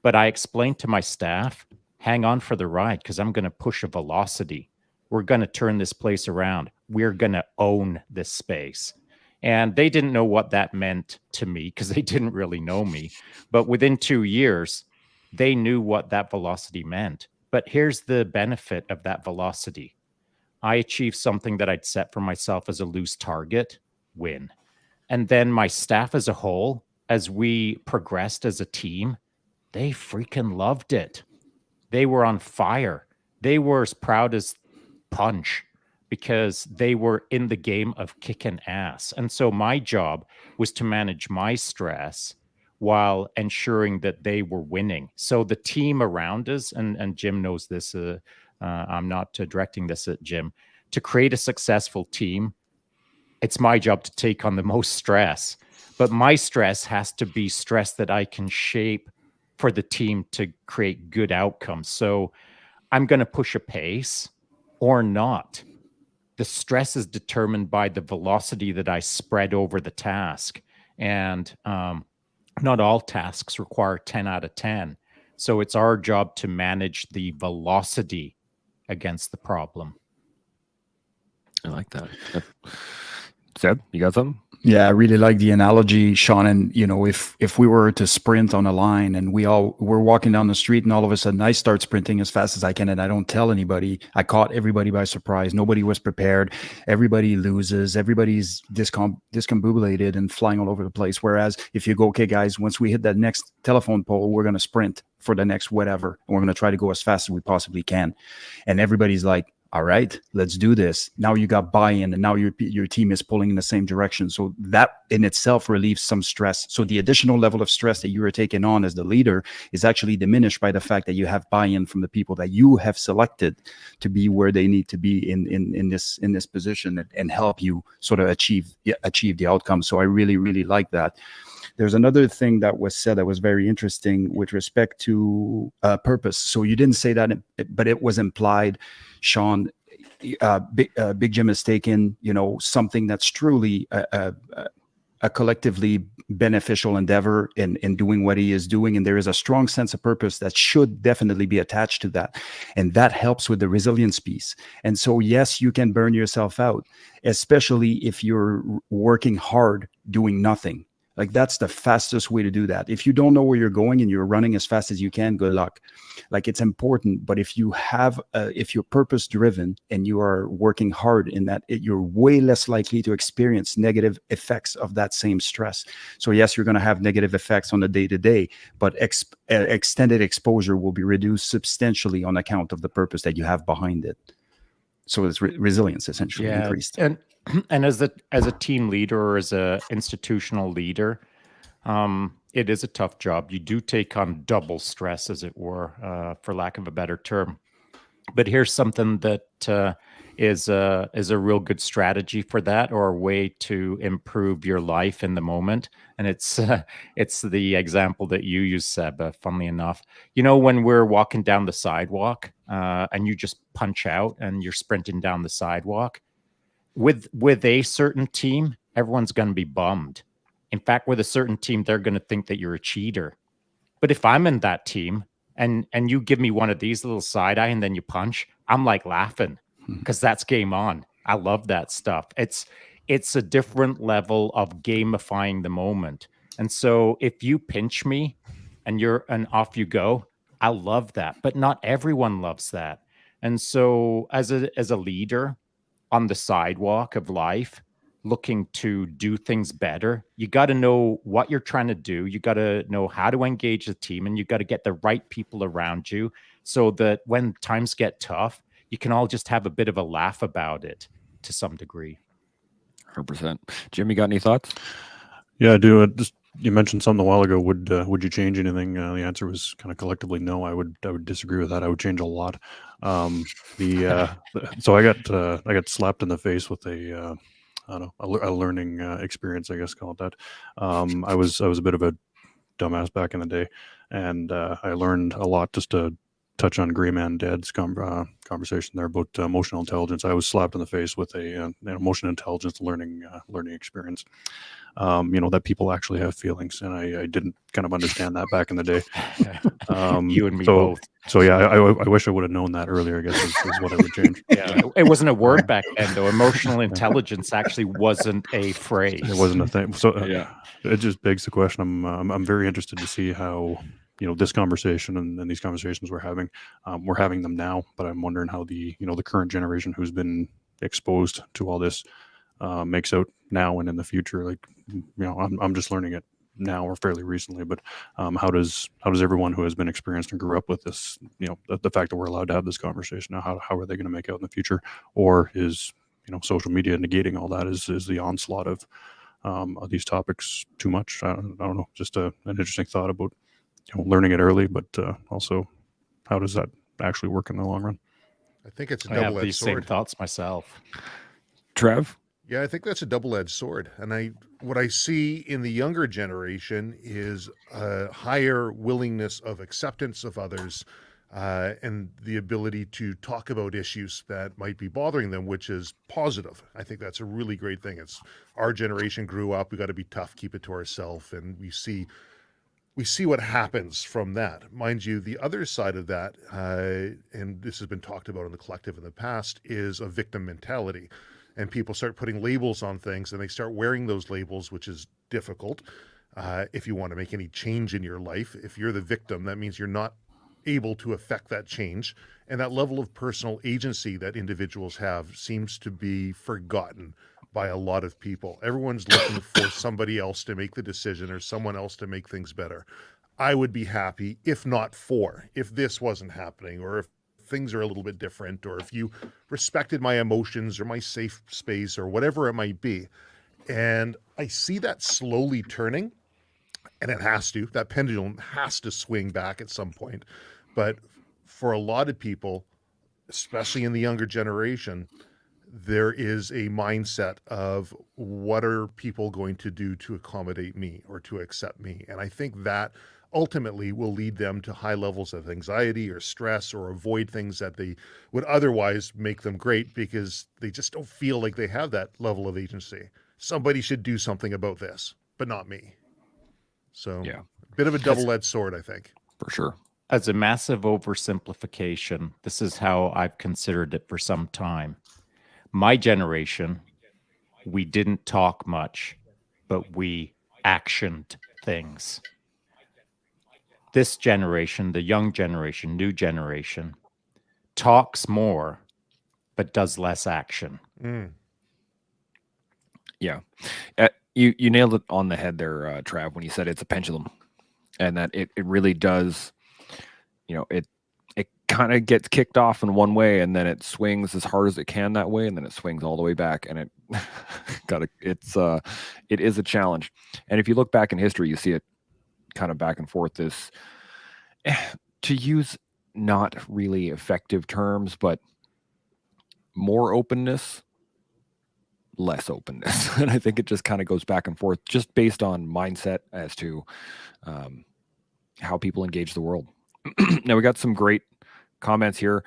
But I explained to my staff, hang on for the ride because I'm going to push a velocity. We're going to turn this place around. We're going to own this space. And they didn't know what that meant to me because they didn't really know me. But within 2 years, they knew what that velocity meant. But here's the benefit of that velocity. I achieved something that I'd set for myself as a loose target, win. And then my staff as a whole, as we progressed as a team, they freaking loved it. They were on fire. They were as proud as punch because they were in the game of kicking ass. And so my job was to manage my stress while ensuring that they were winning. So the team around us, and Jim knows this, I'm not directing this at Jim, to create a successful team, it's my job to take on the most stress. But my stress has to be stress that I can shape for the team to create good outcomes. So I'm going to push a pace or not. The stress is determined by the velocity that I spread over the task. And not all tasks require 10 out of 10. So it's our job to manage the velocity against the problem. I like that. Seb, you got something? Yeah, I really like the analogy, Shaun. And if we were to sprint on a line and we're walking down the street and all of a sudden I start sprinting as fast as I can and I don't tell anybody, I caught everybody by surprise. Nobody was prepared. Everybody loses. Everybody's discombobulated and flying all over the place. Whereas if you go, okay, guys, once we hit that next telephone pole, we're going to sprint for the next whatever. And we're going to try to go as fast as we possibly can. And everybody's like, all right, let's do this. Now you got buy-in and now your team is pulling in the same direction. So that in itself relieves some stress. So the additional level of stress that you are taking on as the leader is actually diminished by the fact that you have buy-in from the people that you have selected to be where they need to be in this position and help you sort of achieve the outcome. So I really, really like that. There's another thing that was said that was very interesting with respect to purpose. So you didn't say that, but it was implied, Shaun. Big Jim has taken, something that's truly a collectively beneficial endeavor in doing what he is doing. And there is a strong sense of purpose that should definitely be attached to that. And that helps with the resilience piece. And so, yes, you can burn yourself out, especially if you're working hard doing nothing. Like that's the fastest way to do that. If you don't know where you're going and you're running as fast as you can, good luck. Like it's important, but if you're purpose driven and you are working hard in that, you're way less likely to experience negative effects of that same stress. So yes, you're going to have negative effects on the day to day, but extended exposure will be reduced substantially on account of the purpose that you have behind it. So it's resilience essentially increased. And as a team leader or as a institutional leader, it is a tough job. You do take on double stress, as it were, for lack of a better term. But here's something that is a real good strategy for that, or a way to improve your life in the moment. And it's the example that you use, Seb. Funnily enough, when we're walking down the sidewalk and you just punch out and you're sprinting down the sidewalk. With a certain team, everyone's going to be bummed. In fact, with a certain team, they're going to think that you're a cheater. But if I'm in that team and you give me one of these little side eye and then you punch, I'm like laughing because that's game on. I love that stuff. It's a different level of gamifying the moment. And so if you pinch me and off you go, I love that. But not everyone loves that. And so as a leader on the sidewalk of life, looking to do things better, you got to know what you're trying to do. You got to know how to engage the team, and you got to get the right people around you so that when times get tough, you can all just have a bit of a laugh about it to some degree. 100%. Jim, you got any thoughts? Yeah, I do. You mentioned something a while ago. Would you change anything? The answer was kind of collectively no. I would disagree with that. I would change a lot. So I got slapped in the face with a learning experience, I guess, call it that. I was a bit of a dumbass back in the day, and I learned a lot. Just to touch on Gray Man Dead's conversation there about emotional intelligence, I was slapped in the face with an emotional intelligence learning experience. That people actually have feelings, and I didn't kind of understand that back in the day. You and me so, both. So yeah, I wish I would have known that earlier, I guess is what I would change. Yeah, it wasn't a word back then, though. Emotional intelligence actually wasn't a phrase. It wasn't a thing. So Yeah. It just begs the question. I'm very interested to see how this conversation and these conversations we're having them now, but I'm wondering how the the current generation who's been exposed to all this makes out now and in the future. Like I'm just learning it now or fairly recently, but how does everyone who has been experienced and grew up with this, the fact that we're allowed to have this conversation now, how are they going to make out in the future? Or is social media negating all that? Is the onslaught of these topics too much? I don't know. Just an interesting thought about learning it early, but also how does that actually work in the long run? I think it's a I have double-edged these same sword. thoughts myself. Trev? Yeah, I think that's a double-edged sword. And what I see in the younger generation is a higher willingness of acceptance of others, and the ability to talk about issues that might be bothering them, which is positive. I think that's a really great thing. It's our generation grew up, we got to be tough, keep it to ourselves, and we see what happens from that. Mind you, the other side of that, and this has been talked about in the collective in the past, is a victim mentality. And people start putting labels on things, and they start wearing those labels, which is difficult. If you want to make any change in your life, if you're the victim, that means you're not able to affect that change. And that level of personal agency that individuals have seems to be forgotten by a lot of people. Everyone's looking for somebody else to make the decision or someone else to make things better. I would be happy if this wasn't happening, or if things are a little bit different, or if you respected my emotions or my safe space or whatever it might be. And I see that slowly turning, and that pendulum has to swing back at some point. But for a lot of people, especially in the younger generation, there is a mindset of what are people going to do to accommodate me or to accept me. And I think that ultimately will lead them to high levels of anxiety or stress, or avoid things that they would otherwise make them great, because they just don't feel like they have that level of agency. Somebody should do something about this, but not me. So Yeah. a bit of a double-edged sword, I think. For sure. As a massive oversimplification, this is how I've considered it for some time. My generation, we didn't talk much, but we actioned things. This generation, the young generation, new generation, talks more, but does less action. Yeah. You nailed it on the head there, Trav, when you said it's a pendulum, and that it really does, it kind of gets kicked off in one way, and then it swings as hard as it can that way, and then it swings all the way back, and it is a challenge. And if you look back in history, you see it kind of back and forth, this, to use not really effective terms, but more openness, less openness. And I think it just kind of goes back and forth, just based on mindset as to how people engage the world. Now, we got some great comments here.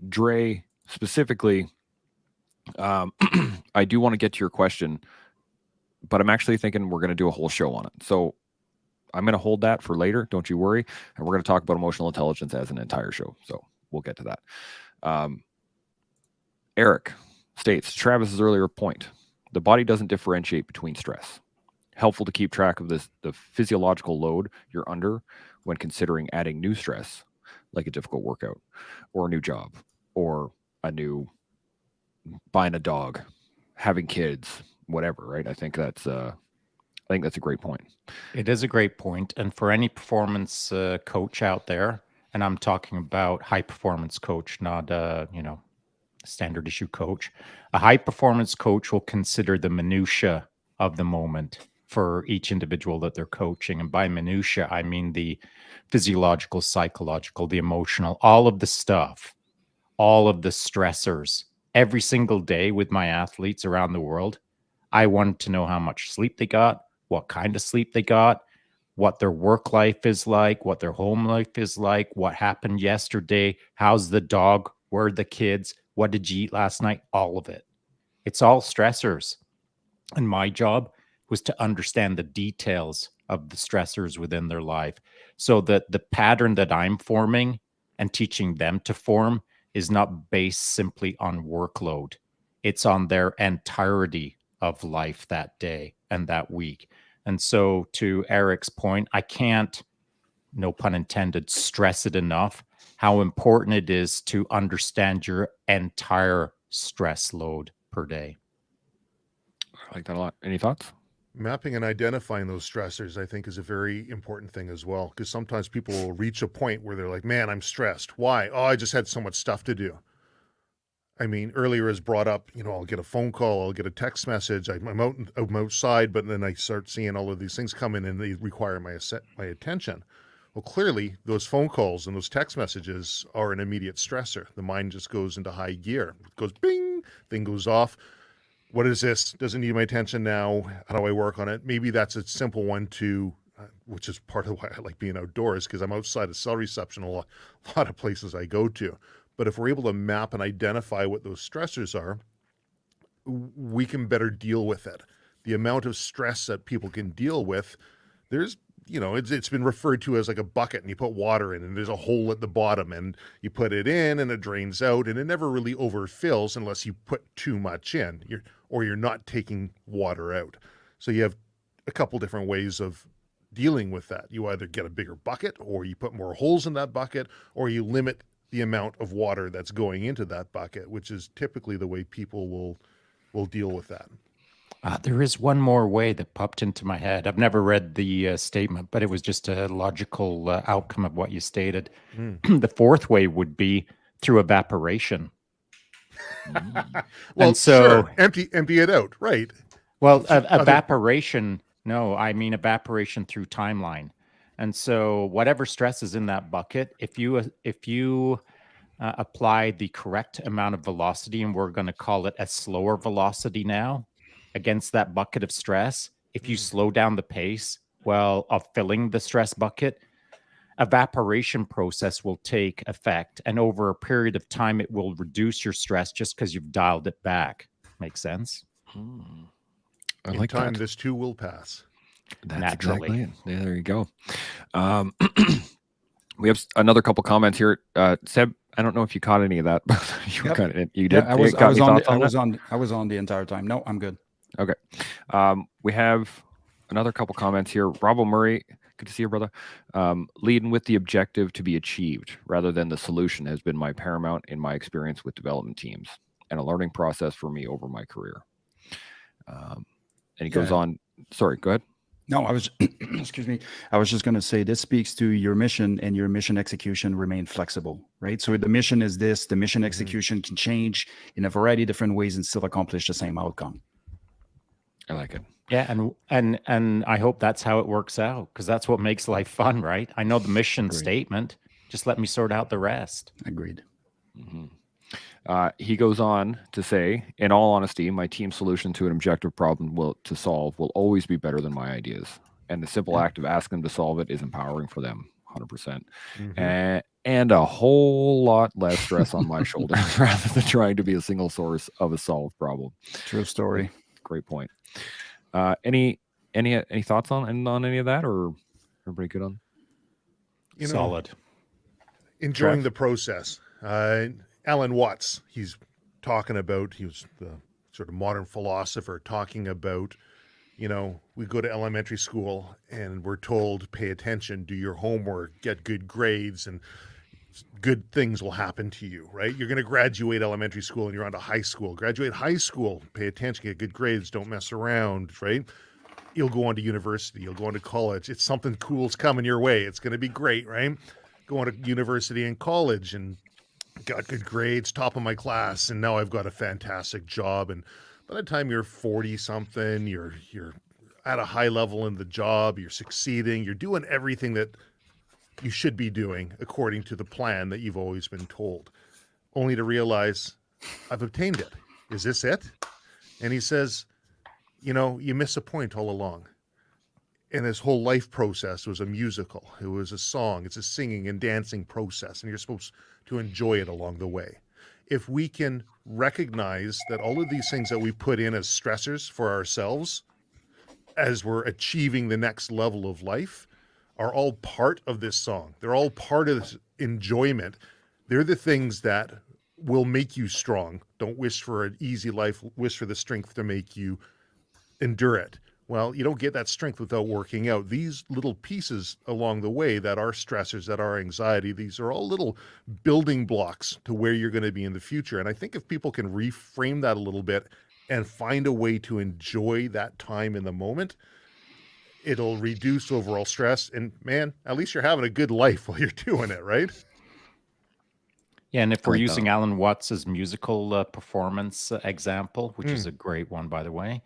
Dre, specifically, I do want to get to your question, but I'm actually thinking we're going to do a whole show on it. So I'm going to hold that for later. Don't you worry. And we're going to talk about emotional intelligence as an entire show. So we'll get to that. Eric states, Travis's earlier point, the body doesn't differentiate between stress. Helpful to keep track of the physiological load you're under when considering adding new stress, like a difficult workout or a new job or buying a dog, having kids, whatever, right? I think that's a great point. It is a great point. And for any performance coach out there, and I'm talking about high performance coach, not standard issue coach, a high performance coach will consider the minutia of the moment for each individual that they're coaching. And by minutia, I mean the physiological, psychological, the emotional, all of the stuff, all of the stressors. Every single day with my athletes around the world, I wanted to know how much sleep they got, what kind of sleep they got, what their work life is like, what their home life is like, what happened yesterday, how's the dog, where are the kids, what did you eat last night, all of it. It's all stressors. And my job was to understand the details of the stressors within their life so that the pattern that I'm forming and teaching them to form is not based simply on workload. It's on their entirety of life that day and that week. And so, to Eric's point, I can't, no pun intended, stress it enough how important it is to understand your entire stress load per day. I like that a lot. Any thoughts? Mapping and identifying those stressors, I think, is a very important thing as well. Because sometimes people will reach a point where they're like, man, I'm stressed. Why? Oh, I just had so much stuff to do. I mean, earlier is brought up, I'll get a phone call, I'll get a text message. I'm outside, but then I start seeing all of these things come in and they require my attention. Well, clearly, those phone calls and those text messages are an immediate stressor. The mind just goes into high gear. It goes bing, thing goes off. What is this? Doesn't need my attention now. How do I work on it? Maybe that's a simple one to, which is part of why I like being outdoors, because I'm outside of cell reception a lot of places I go to. But if we're able to map and identify what those stressors are, we can better deal with it. The amount of stress that people can deal with, there's, it's been referred to as like a bucket, and you put water in and there's a hole at the bottom and you put it in and it drains out, and it never really overfills unless you put too much in, or you're not taking water out. So you have a couple different ways of dealing with that. You either get a bigger bucket, or you put more holes in that bucket, or you limit the amount of water that's going into that bucket, which is typically the way people will deal with that. There is one more way that popped into my head. I've never read the statement, but it was just a logical outcome of what you stated. The fourth way would be through evaporation. Well, and so, sure, empty it out, right? Well, evaporation. No, I mean evaporation through timeline. And so, whatever stress is in that bucket, if you apply the correct amount of velocity, and we're going to call it a slower velocity now, against that bucket of stress, if you slow down the pace, of filling the stress bucket, evaporation process will take effect. And over a period of time, it will reduce your stress just because you've dialed it back. Makes sense? I In like time, that. this too will pass. That's Naturally. exactly it. Yeah, there you go. We have another couple comments here. Seb, I don't know if you caught any of that, but you Yep. you did. I was Got any on thoughts on that? I was on the entire time. No, I'm good. Okay. We have another couple comments here. Robo Murray, good to see you, brother. Leading with the objective to be achieved rather than the solution has been my paramount in my experience with development teams, and a learning process for me over my career. And he goes on. Sorry, go ahead. No, I was, excuse me. I was just going to say this speaks to your mission, and your mission execution remain flexible, right? So the mission is this, the mission execution can change in a variety of different ways and still accomplish the same outcome. I like it. Yeah, and I hope that's how it works out, because that's what makes life fun, right? I know the mission statement. Just let me sort out the rest. Agreed. He goes on to say, in all honesty, my team's solution to an objective problem to solve will always be better than my ideas. And the simple act of asking them to solve it is empowering for them, 100%. And a whole lot less stress on my shoulders rather than trying to be a single source of a solved problem. True story. Great point. Any thoughts on any of that, or everybody good on? Solid. Enjoying the process. Alan Watts, he was the sort of modern philosopher talking about, we go to elementary school and we're told, pay attention, do your homework, get good grades, and good things will happen to you, right? You're going to graduate elementary school and you're on to high school. Graduate high school, pay attention, get good grades, don't mess around, right? You'll go on to university, you'll go on to college. It's something cool's coming your way. It's going to be great, right? Go on to university and college and got good grades, top of my class, and now I've got a fantastic job. And by the time you're 40-something, you're at a high level in the job, you're succeeding, you're doing everything that you should be doing according to the plan that you've always been told, only to realize, I've obtained it. Is this it? And he says, you miss a point all along. And his whole life process was a musical. It was a song. It's a singing and dancing process, and you're supposed to enjoy it along the way. If we can recognize that all of these things that we put in as stressors for ourselves as we're achieving the next level of life are all part of this song. They're all part of this enjoyment. They're the things that will make you strong. Don't wish for an easy life, wish for the strength to make you endure it. Well, you don't get that strength without working out. These little pieces along the way that are stressors, that are anxiety, these are all little building blocks to where you're going to be in the future. And I think if people can reframe that a little bit and find a way to enjoy that time in the moment, it'll reduce overall stress. And man, at least you're having a good life while you're doing it, right? Yeah, and if we're Like using Alan Watts' musical performance example, which is a great one, by the way,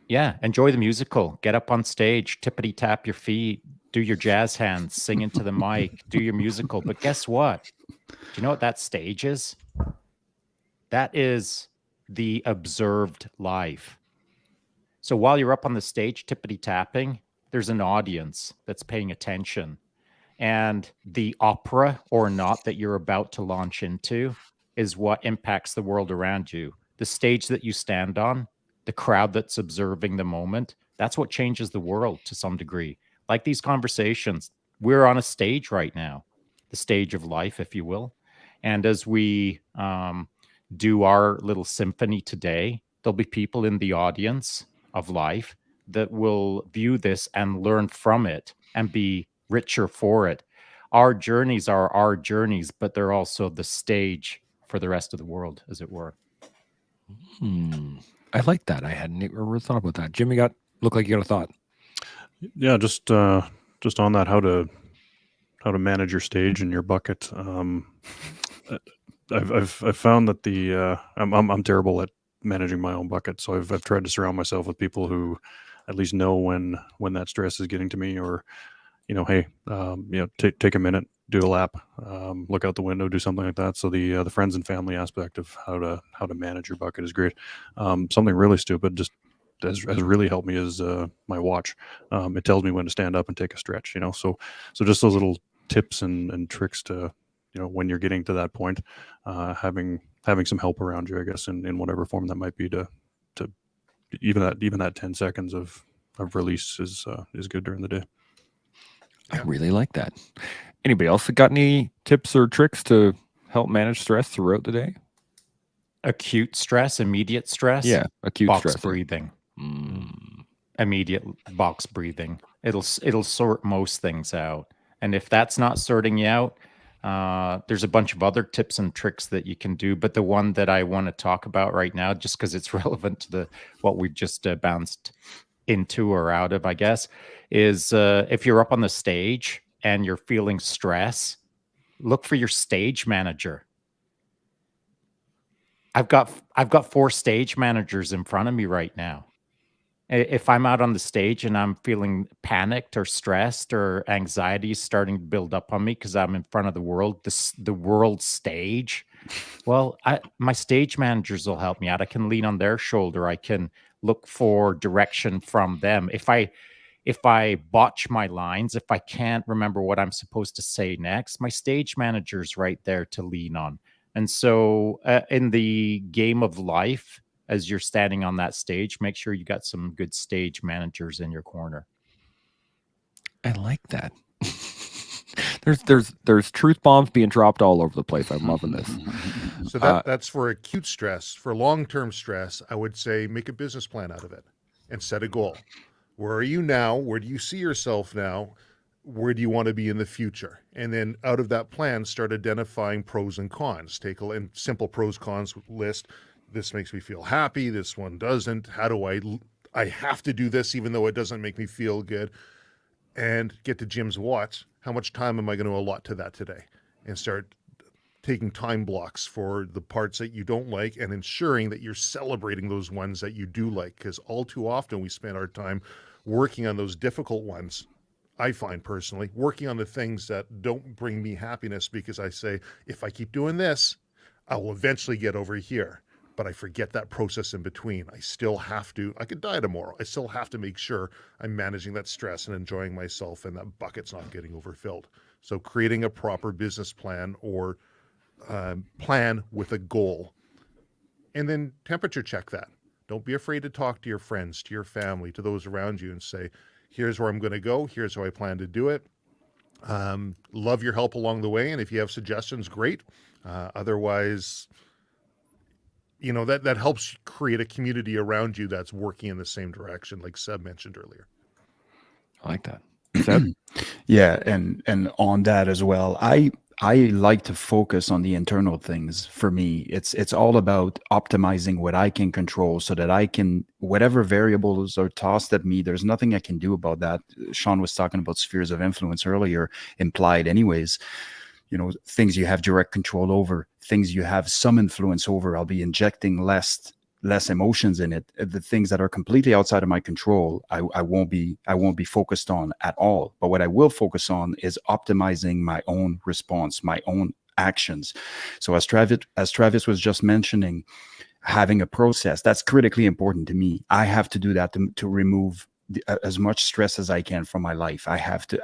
yeah, enjoy the musical. Get up on stage, tippity tap your feet, do your jazz hands, sing into the mic, do your musical. But guess what? Do you know what that stage is? That is the observed life. So while you're up on the stage tippity tapping, there's an audience that's paying attention. And the opera or not that you're about to launch into is what impacts the world around you. The stage that you stand on, the crowd that's observing the moment, that's what changes the world to some degree. Like these conversations, we're on a stage right now, the stage of life, if you will. And as we do our little symphony today, there'll be people in the audience of life that will view this and learn from it and be richer for it. Our journeys are our journeys, but they're also the stage for the rest of the world, as it were. I like that. I hadn't ever thought about that. Jim, looked like you got a thought. Yeah, just on that, how to manage your stage and your bucket. I've found that I'm terrible at managing my own bucket, so I've tried to surround myself with people who at least know when that stress is getting to me, or hey, take a minute, do a lap, look out the window, do something like that. So the friends and family aspect of how to manage your bucket is great. Something really stupid just has really helped me is my watch. It tells me when to stand up and take a stretch. So just those little tips and tricks to when you're getting to that point, having some help around you, I guess, in whatever form that might be, to even that 10 seconds of release is good during the day. I really like that. Anybody else got any tips or tricks to help manage stress throughout the day? Acute stress, immediate stress. Yeah, acute box stress. breathing. Immediate box breathing. It'll sort most things out. And if that's not sorting you out, there's a bunch of other tips and tricks that you can do. But the one that I want to talk about right now, just because it's relevant to what we've just bounced into or out of, I guess, is if you're up on the stage and you're feeling stress, look for your stage manager. I've got 4 stage managers in front of me right now. If I'm out on the stage and I'm feeling panicked or stressed or anxiety is starting to build up on me because I'm in front of the world, the world stage, well, my stage managers will help me out. I can lean on their shoulder. I can look for direction from them. If I botch my lines, if I can't remember what I'm supposed to say next, my stage manager's right there to lean on. And so in the game of life, as you're standing on that stage, make sure you got some good stage managers in your corner. I like that. There's truth bombs being dropped all over the place. I'm loving this. So that's for acute stress. For long-term stress, I would say make a business plan out of it and set a goal. Where are you now? Where do you see yourself now? Where do you want to be in the future? And then out of that plan, start identifying pros and cons. Take a simple pros cons list. This makes me feel happy. This one doesn't. How do I have to do this even though it doesn't make me feel good? And get to Jim's watch. How much time am I going to allot to that today? And start taking time blocks for the parts that you don't like and ensuring that you're celebrating those ones that you do like. Because all too often we spend our time working on those difficult ones. I find personally working on the things that don't bring me happiness because I say, if I keep doing this, I will eventually get over here. but I forget that process in between. I still have to, I could die tomorrow. I still have to make sure I'm managing that stress and enjoying myself and that bucket's not getting overfilled. So creating a proper business plan or plan with a goal, and then temperature check that. Don't be afraid to talk to your friends, to your family, to those around you and say, here's where I'm going to go. Here's how I plan to do it. Love your help along the way. And if you have suggestions, great. Otherwise, that helps create a community around you that's working in the same direction, like Seb mentioned earlier. I like that. Seb? Yeah, and on that as well, I like to focus on the internal things. For me, it's all about optimizing what I can control so that I can, whatever variables are tossed at me, there's nothing I can do about that. Sean was talking about spheres of influence earlier, implied anyways. Things you have direct control over, things you have some influence over. I'll be injecting less emotions in it. The things that are completely outside of my control, I won't be focused on at all. But what I will focus on is optimizing my own response, my own actions. So as Travis was just mentioning, having a process, that's critically important to me. I have to do that to remove as much stress as I can from my life. I have to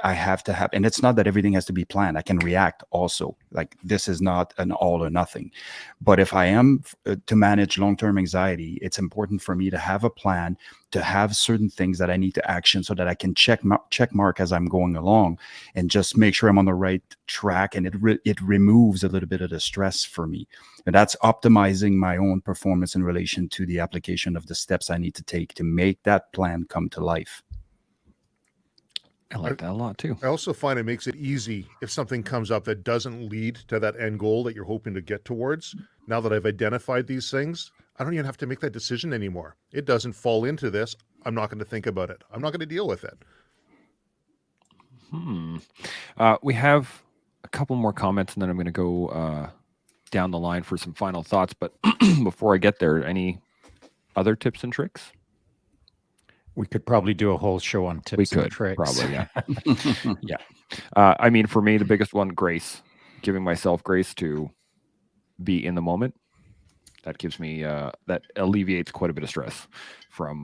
have, and it's not that everything has to be planned. I can react also. Like, this is not an all or nothing. But if I am to manage long-term anxiety, it's important for me to have a plan, to have certain things that I need to action so that I can check mark as I'm going along and just make sure I'm on the right track. And it removes a little bit of the stress for me. And that's optimizing my own performance in relation to the application of the steps I need to take to make that plan come to life. I like that a lot too. I also find it makes it easy if something comes up that doesn't lead to that end goal that you're hoping to get towards. Now that I've identified these things, I don't even have to make that decision anymore. It doesn't fall into this. I'm not going to think about it. I'm not going to deal with it. We have a couple more comments, and then I'm going to go down the line for some final thoughts. But before I get there, any other tips and tricks? We could probably do a whole show on tips and tricks. Probably, yeah. Yeah. I mean, for me, the biggest one, grace. Giving myself grace to be in the moment. That gives me, that alleviates quite a bit of stress from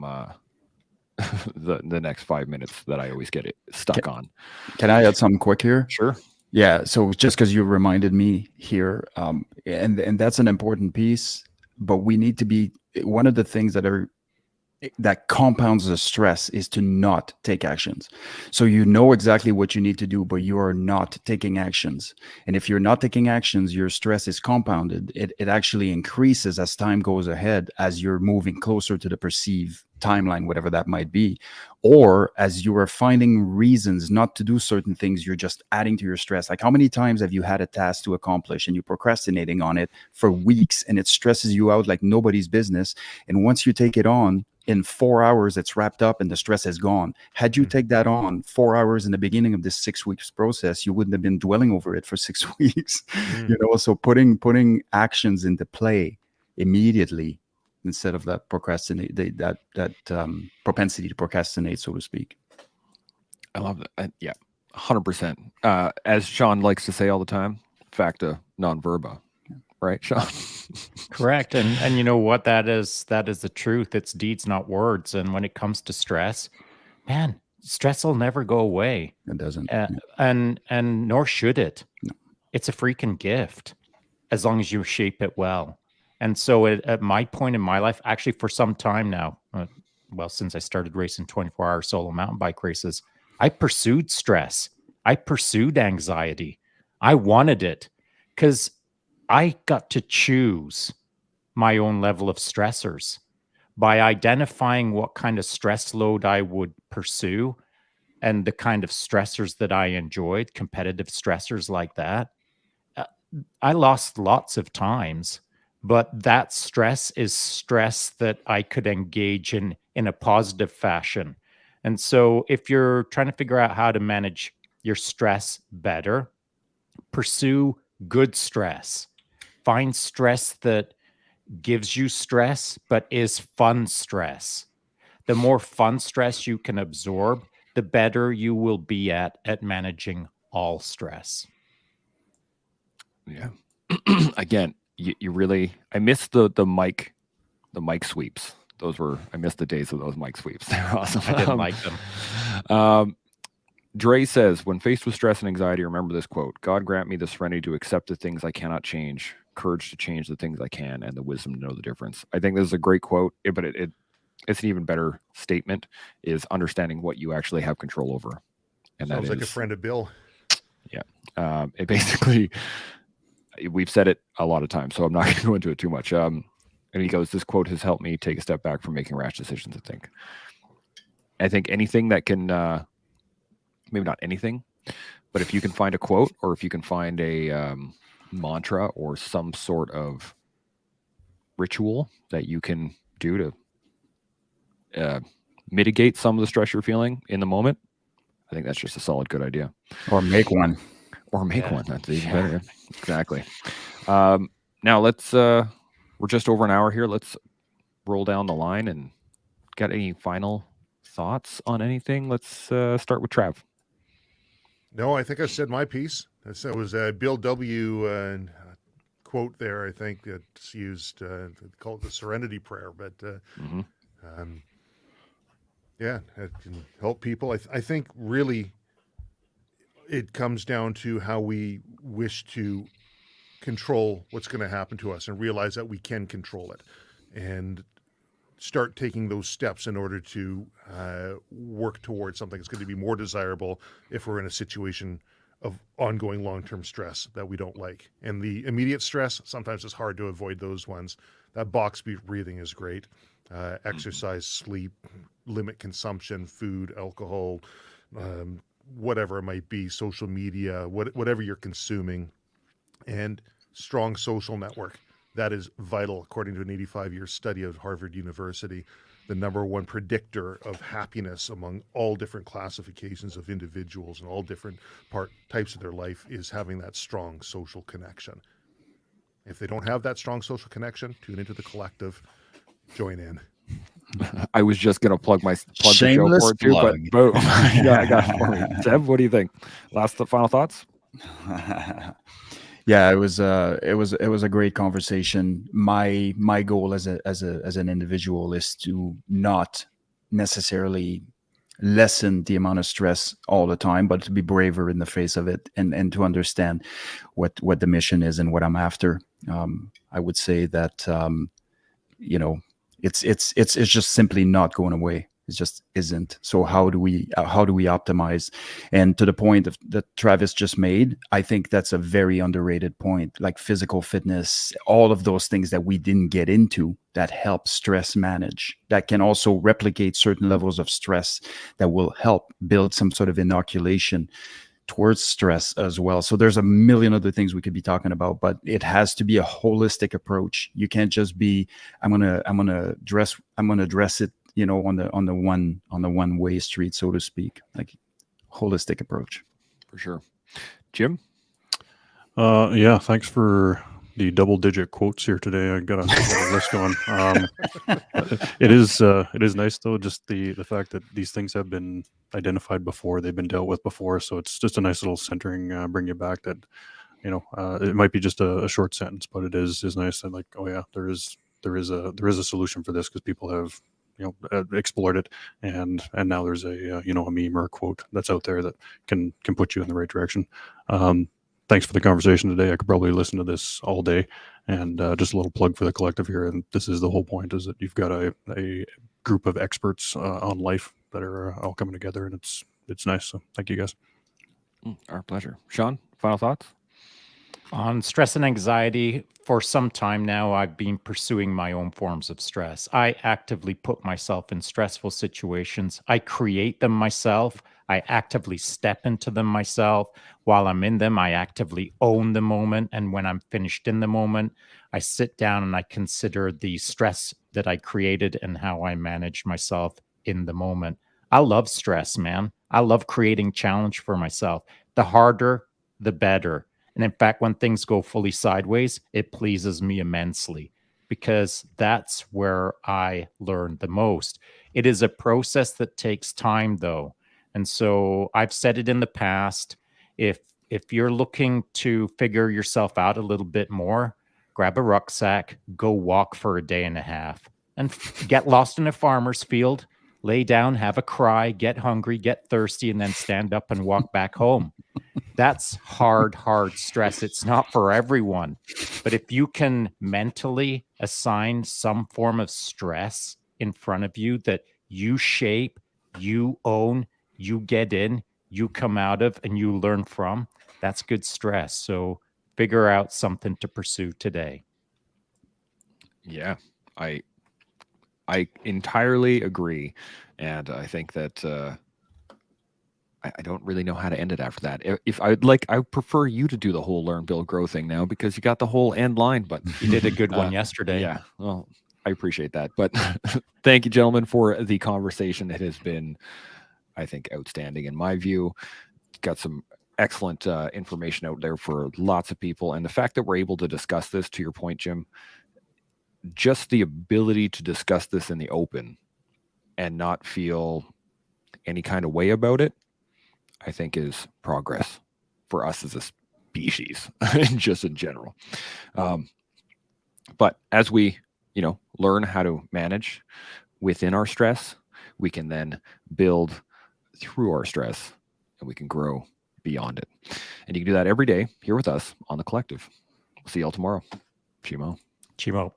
the next 5 minutes that I always get stuck on. Can I add something quick here? Sure. Yeah. So just because you reminded me here, and that's an important piece, but we need to be, one of the things that compounds the stress is to not take actions. So you know exactly what you need to do, but you are not taking actions. And if you're not taking actions, your stress is compounded. It actually increases as time goes ahead, as you're moving closer to the perceived timeline, whatever that might be. Or as you are finding reasons not to do certain things, you're just adding to your stress. Like, how many times have you had a task to accomplish and you're procrastinating on it for weeks and it stresses you out like nobody's business? And once you take it on, in 4 hours, it's wrapped up and the stress is gone. Had you take that on 4 hours in the beginning of this 6 weeks process, you wouldn't have been dwelling over it for 6 weeks. So putting actions into play immediately instead of that propensity to procrastinate, so to speak. I love that. Yeah, 100%. As Sean likes to say all the time, facta non verba. Right, Sean? Correct. And you know what? That is the truth. It's deeds, not words. And when it comes to stress, man, stress will never go away. It doesn't. And nor should it. No. It's a freaking gift as long as you shape it well. And so at my point in my life, actually for some time now, since I started racing 24-hour solo mountain bike races, I pursued stress. I pursued anxiety. I wanted it because I got to choose my own level of stressors by identifying what kind of stress load I would pursue and the kind of stressors that I enjoyed, competitive stressors like that. I lost lots of times, but that stress is stress that I could engage in a positive fashion. And so if you're trying to figure out how to manage your stress better, pursue good stress. Find stress that gives you stress, but is fun stress. The more fun stress you can absorb, the better you will be at managing all stress. Yeah. Again, you really, I missed the Mike the mic sweeps. I missed the days of those mic sweeps. They're awesome. I didn't like them. Dre says, when faced with stress and anxiety, remember this quote: God grant me the serenity to accept the things I cannot change, courage to change the things I can, and the wisdom to know the difference. I think this is a great quote, but it's an even better statement, is understanding what you actually have control over. And Sounds that like is, a friend of Bill. it basically, we've said it a lot of times, so I'm not going to go into it too much. And he goes, this quote has helped me take a step back from making rash decisions, I think anything that can, maybe not anything, but if you can find a quote, or if you can find a mantra or some sort of ritual that you can do to mitigate some of the stress you're feeling in the moment, I think that's just a solid, good idea. Or make one. Or make one. That's even better. Exactly. Now let's, we're just over an hour here. Let's roll down the line, and got any final thoughts on anything? Let's start with Trav. No, I think I said my piece. That was Bill W. Quote there. I think it's used. Call it the Serenity Prayer, but yeah, it can help people. I think really it comes down to how we wish to control what's going to happen to us, and realize that we can control it, and start taking those steps in order to work towards something that's going to be more desirable if we're in a situation of ongoing long-term stress that we don't like. And the immediate stress, sometimes it's hard to avoid those ones. That box breathing is great. Exercise, sleep, limit consumption, food, alcohol, whatever it might be, social media, whatever you're consuming, and strong social network. That is vital, according to an 85-year study of Harvard University. The number one predictor of happiness among all different classifications of individuals and all different types of their life is having that strong social connection. If they don't have that strong social connection, tune into the collective, join in. I was just going to plug the show Shameless for it too, plug. but boom, I got it for me. Zeb, what do you think? Final thoughts? Yeah, it was a great conversation. My goal as an individual is to not necessarily lessen the amount of stress all the time, but to be braver in the face of it, and to understand what the mission is and what I'm after. I would say that it's just simply not going away. It just isn't. So how do we optimize? And to the point that Travis just made, I think that's a very underrated point. Like physical fitness, all of those things that we didn't get into that help stress manage, that can also replicate certain levels of stress, that will help build some sort of inoculation towards stress as well. So there's a million other things we could be talking about, but it has to be a holistic approach. You can't just be, I'm gonna dress it, on the one way street, so to speak. Like holistic approach. For sure. Jim? Yeah, thanks for the double-digit quotes here today. I got a list going. It is nice though, just the fact that these things have been identified before, they've been dealt with before. So it's just a nice little centering, bring you back. That it might be just a short sentence, but it is nice. And like, oh yeah, there is a solution for this, because people have explored it, and now there's a meme or a quote that's out there that can put you in the right direction. Thanks for the conversation today. I could probably listen to this all day, and just a little plug for the collective here. And this is the whole point, is that you've got a group of experts on life that are all coming together, and it's nice. So thank you guys. Our pleasure. Shaun, final thoughts? On stress and anxiety, for some time now, I've been pursuing my own forms of stress. I actively put myself in stressful situations. I create them myself. I actively step into them myself. While I'm in them, I actively own the moment. And when I'm finished in the moment, I sit down and I consider the stress that I created and how I manage myself in the moment. I love stress, man. I love creating challenge for myself. The harder, the better. And in fact, when things go fully sideways, it pleases me immensely, because that's where I learn the most. It is a process that takes time, though. And so I've said it in the past, if you're looking to figure yourself out a little bit more, grab a rucksack, go walk for a day and a half. and get lost in a farmer's field, lay down, have a cry, get hungry, get thirsty, and then stand up and walk back home. That's hard stress. It's not for everyone. But if you can mentally assign some form of stress in front of you that you shape, you own, you get in, you come out of, and you learn from, that's good stress. So figure out something to pursue today. Yeah, I entirely agree, and I think that I don't really know how to end it after that. If I prefer you to do the whole learn, build, grow thing now because you got the whole end line. But You did a good one yesterday. Yeah, well, I appreciate that. But thank you, gentlemen, for the conversation. It has been, I think, outstanding in my view. Got some excellent information out there for lots of people, and the fact that we're able to discuss this, to your point, Jim, just the ability to discuss this in the open and not feel any kind of way about it, I think is progress for us as a species, just in general. But as we, learn how to manage within our stress, we can then build through our stress and we can grow beyond it. And you can do that every day here with us on The Collective. We'll see y'all tomorrow. Chimo. Chimo.